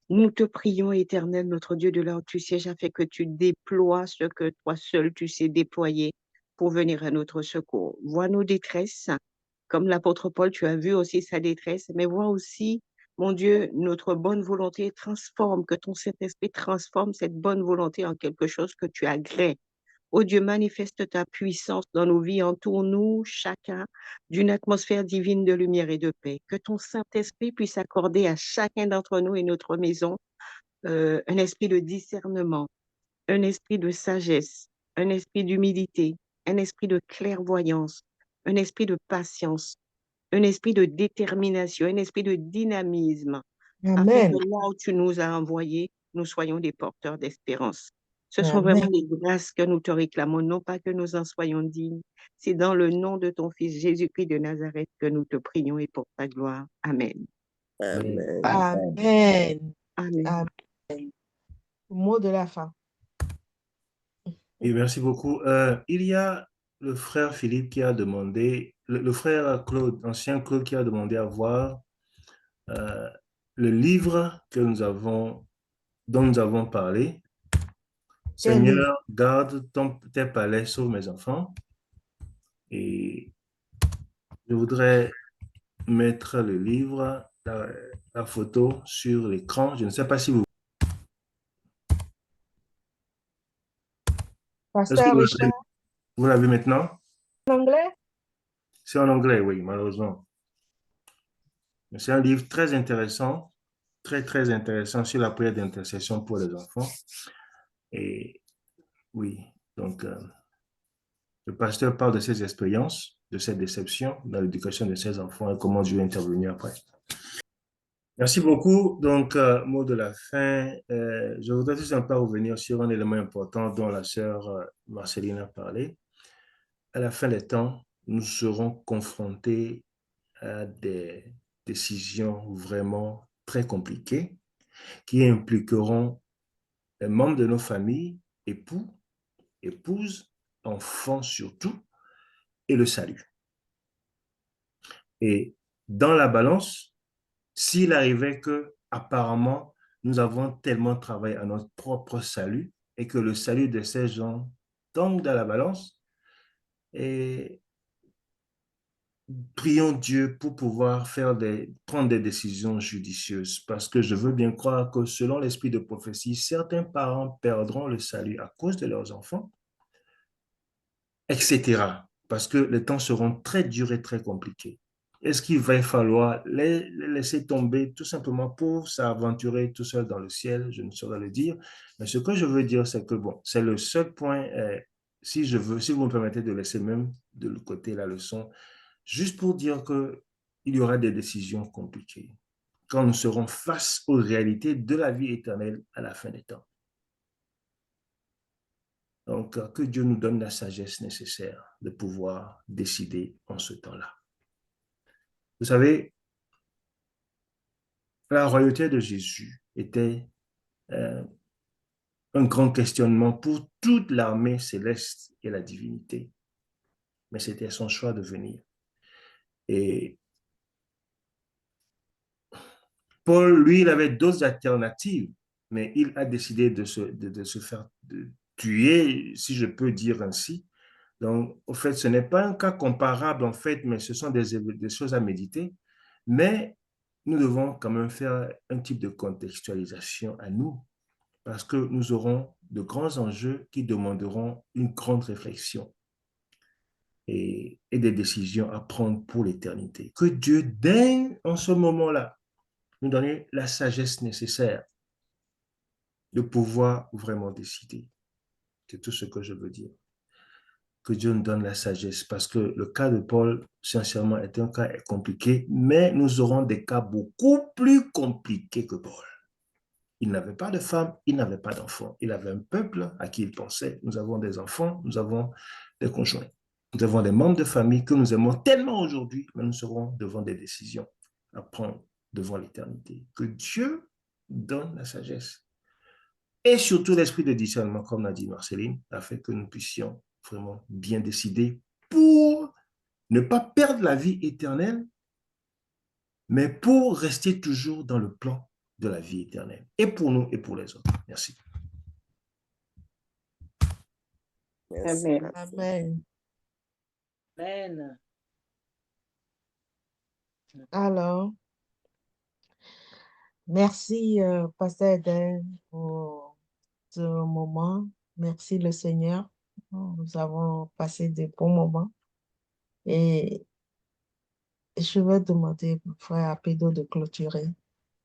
Nous te prions, Éternel, notre Dieu, de là où tu sièges, afin que tu déploies ce que toi seul tu sais déployer pour venir à notre secours. Vois nos détresses, comme l'apôtre Paul, tu as vu aussi sa détresse, mais vois aussi, mon Dieu, notre bonne volonté transforme, que ton Saint-Esprit transforme cette bonne volonté en quelque chose que tu agrées. Oh Dieu, manifeste ta puissance dans nos vies, entoure-nous chacun d'une atmosphère divine de lumière et de paix. Que ton Saint-Esprit puisse accorder à chacun d'entre nous et notre maison un esprit de discernement, un esprit de sagesse, un esprit d'humilité, un esprit de clairvoyance, un esprit de patience, un esprit de détermination, un esprit de dynamisme, afin Amen. que là où tu nous as envoyés, nous soyons des porteurs d'espérance. Ce sont Amen. vraiment les grâces que nous te réclamons, non pas que nous en soyons dignes. C'est dans le nom de ton Fils Jésus-Christ de Nazareth que nous te prions et pour ta gloire. Amen. Amen. Amen. Amen. Amen. Mot de la fin. Et merci beaucoup. Il y a le frère Philippe qui a demandé, le frère Claude, ancien Claude, qui a demandé à voir le livre que dont nous avons parlé. Quel livre? Seigneur, garde tes palais, sauve mes enfants. Et je voudrais mettre le livre, la photo sur l'écran. Je ne sais pas si vous... Est-ce que Pasteur Richard, vous l'avez maintenant? en anglais? C'est en anglais, oui, malheureusement. Mais c'est un livre très intéressant, très, très intéressant sur la prière d'intercession pour les enfants. Et oui, donc le pasteur parle de ses expériences, de ses déceptions dans l'éducation de ses enfants et comment Dieu est intervenu après. Merci beaucoup. Donc, mot de la fin, je voudrais tout simplement revenir sur un élément important dont la sœur Marceline a parlé. À la fin des temps, nous serons confrontés à des décisions vraiment très compliquées qui impliqueront les membres de nos familles, époux, épouses, enfants surtout, et le salut. Et dans la balance, s'il arrivait que, apparemment, nous avons tellement travaillé à notre propre salut et que le salut de ces gens tombe dans la balance, et prions Dieu pour pouvoir prendre des décisions judicieuses, parce que je veux bien croire que selon l'esprit de prophétie, certains parents perdront le salut à cause de leurs enfants, etc. Parce que les temps seront très durs et très compliqués. Est-ce qu'il va falloir les laisser tomber tout simplement pour s'aventurer tout seul dans le ciel? Je ne saurais le dire. Mais ce que je veux dire, c'est que bon, c'est le seul point, si vous me permettez de laisser même de l'autre côté la leçon, juste pour dire qu'il y aura des décisions compliquées quand nous serons face aux réalités de la vie éternelle à la fin des temps. Donc, que Dieu nous donne la sagesse nécessaire de pouvoir décider en ce temps-là. Vous savez, la royauté de Jésus était un grand questionnement pour toute l'armée céleste et la divinité. Mais c'était son choix de venir. Et Paul, lui, il avait d'autres alternatives, mais il a décidé de se faire tuer, si je peux dire ainsi. Donc, au fait, ce n'est pas un cas comparable, en fait, mais ce sont des choses à méditer. Mais nous devons quand même faire un type de contextualisation à nous, parce que nous aurons de grands enjeux qui demanderont une grande réflexion et des décisions à prendre pour l'éternité. Que Dieu daigne en ce moment-là nous donner la sagesse nécessaire de pouvoir vraiment décider. C'est tout ce que je veux dire. Que Dieu nous donne la sagesse, parce que le cas de Paul, sincèrement, est un cas compliqué, mais nous aurons des cas beaucoup plus compliqués que Paul. Il n'avait pas de femme, il n'avait pas d'enfants. Il avait un peuple à qui il pensait. Nous avons des enfants, nous avons des conjoints. Nous avons des membres de famille que nous aimons tellement aujourd'hui, mais nous serons devant des décisions à prendre devant l'éternité. Que Dieu donne la sagesse. Et surtout l'esprit de discernement, comme l'a dit Marceline, afin que nous puissions vraiment bien décider pour ne pas perdre la vie éternelle, mais pour rester toujours dans le plan de la vie éternelle, et pour nous et pour les autres. Merci. Merci. Amen. Amen. Amen. Alors, merci, Pasteur Eden, pour ce moment. Merci le Seigneur. Nous avons passé de bons moments. Et je vais demander au frère Pédo de clôturer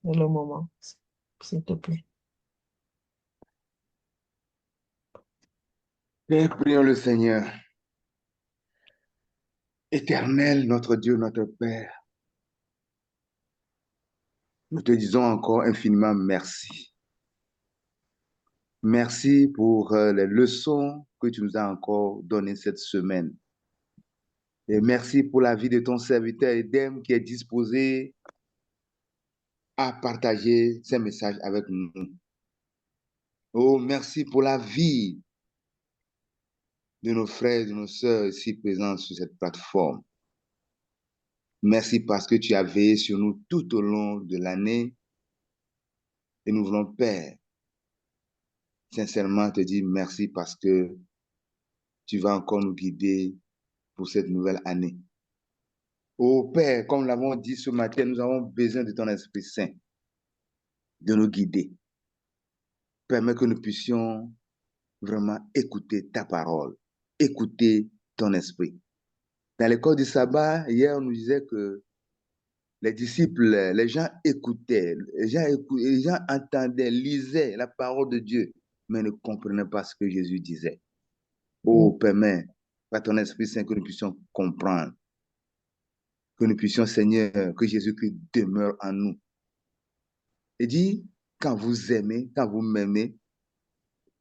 le moment, s'il te plaît. Et prions le Seigneur. Éternel, notre Dieu, notre Père, nous te disons encore infiniment merci. Merci pour les leçons que tu nous as encore données cette semaine. Et merci pour la vie de ton serviteur Edem qui est disposé à partager ces messages avec nous. Oh, merci pour la vie de nos frères et de nos sœurs ici présents sur cette plateforme. Merci parce que tu as veillé sur nous tout au long de l'année. Et nous voulons, Père, sincèrement te dire merci parce que tu vas encore nous guider pour cette nouvelle année. Oh Père, comme nous l'avons dit ce matin, nous avons besoin de ton Esprit Saint, de nous guider. Permets que nous puissions vraiment écouter ta parole, écouter ton esprit. Dans l'école du sabbat, hier, on nous disait que les disciples, les gens écoutaient, les gens entendaient, lisaient la parole de Dieu, mais ne comprenaient pas ce que Jésus disait. Oh, permets, par ton Esprit Saint, que nous puissions comprendre, que nous puissions, Seigneur, que Jésus-Christ demeure en nous. Et dit, quand vous aimez, quand vous m'aimez,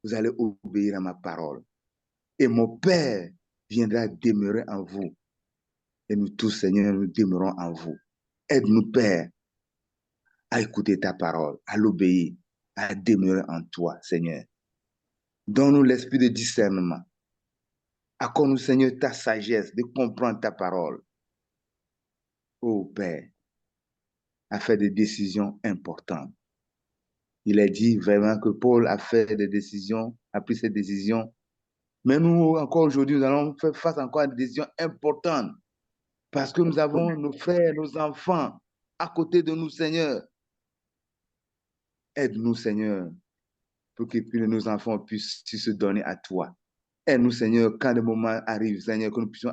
vous allez obéir à ma parole. Et mon Père viendra demeurer en vous. Et nous tous, Seigneur, nous demeurons en vous. Aide-nous, Père, à écouter ta parole, à l'obéir, à demeurer en toi, Seigneur. Donne-nous l'esprit de discernement. Accorde-nous, Seigneur, ta sagesse de comprendre ta parole. Oh, Père, à faire des décisions importantes. Il a dit vraiment que Paul a fait des décisions, a pris ses décisions. Mais nous, encore aujourd'hui, nous allons faire face encore à des décisions importantes. Parce que nous avons nos frères, nos enfants à côté de nous, Seigneur. Aide-nous, Seigneur, pour que nos enfants puissent se donner à toi. Aide-nous, Seigneur, quand le moment arrive, Seigneur, que nous puissions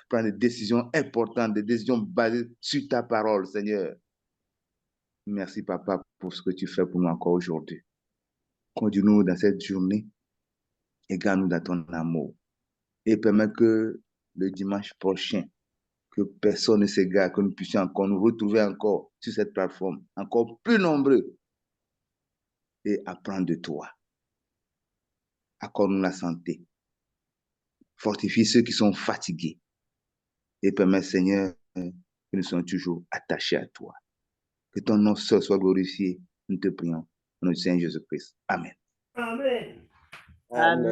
prendre des décisions importantes, des décisions basées sur ta parole, Seigneur. Merci, Papa, pour ce que tu fais pour nous encore aujourd'hui. Conduis-nous dans cette journée et garde-nous dans ton amour. Et permets que le dimanche prochain, que personne ne s'égare, que nous puissions encore nous retrouver encore sur cette plateforme, encore plus nombreux, et apprendre de toi. Accorde-nous la santé. Fortifie ceux qui sont fatigués. Et permets, Seigneur, que nous soyons toujours attachés à toi. Que ton nom seul soit glorifié. Nous te prions. Au nom du Seigneur Jésus-Christ. Amen. Amen. Amen.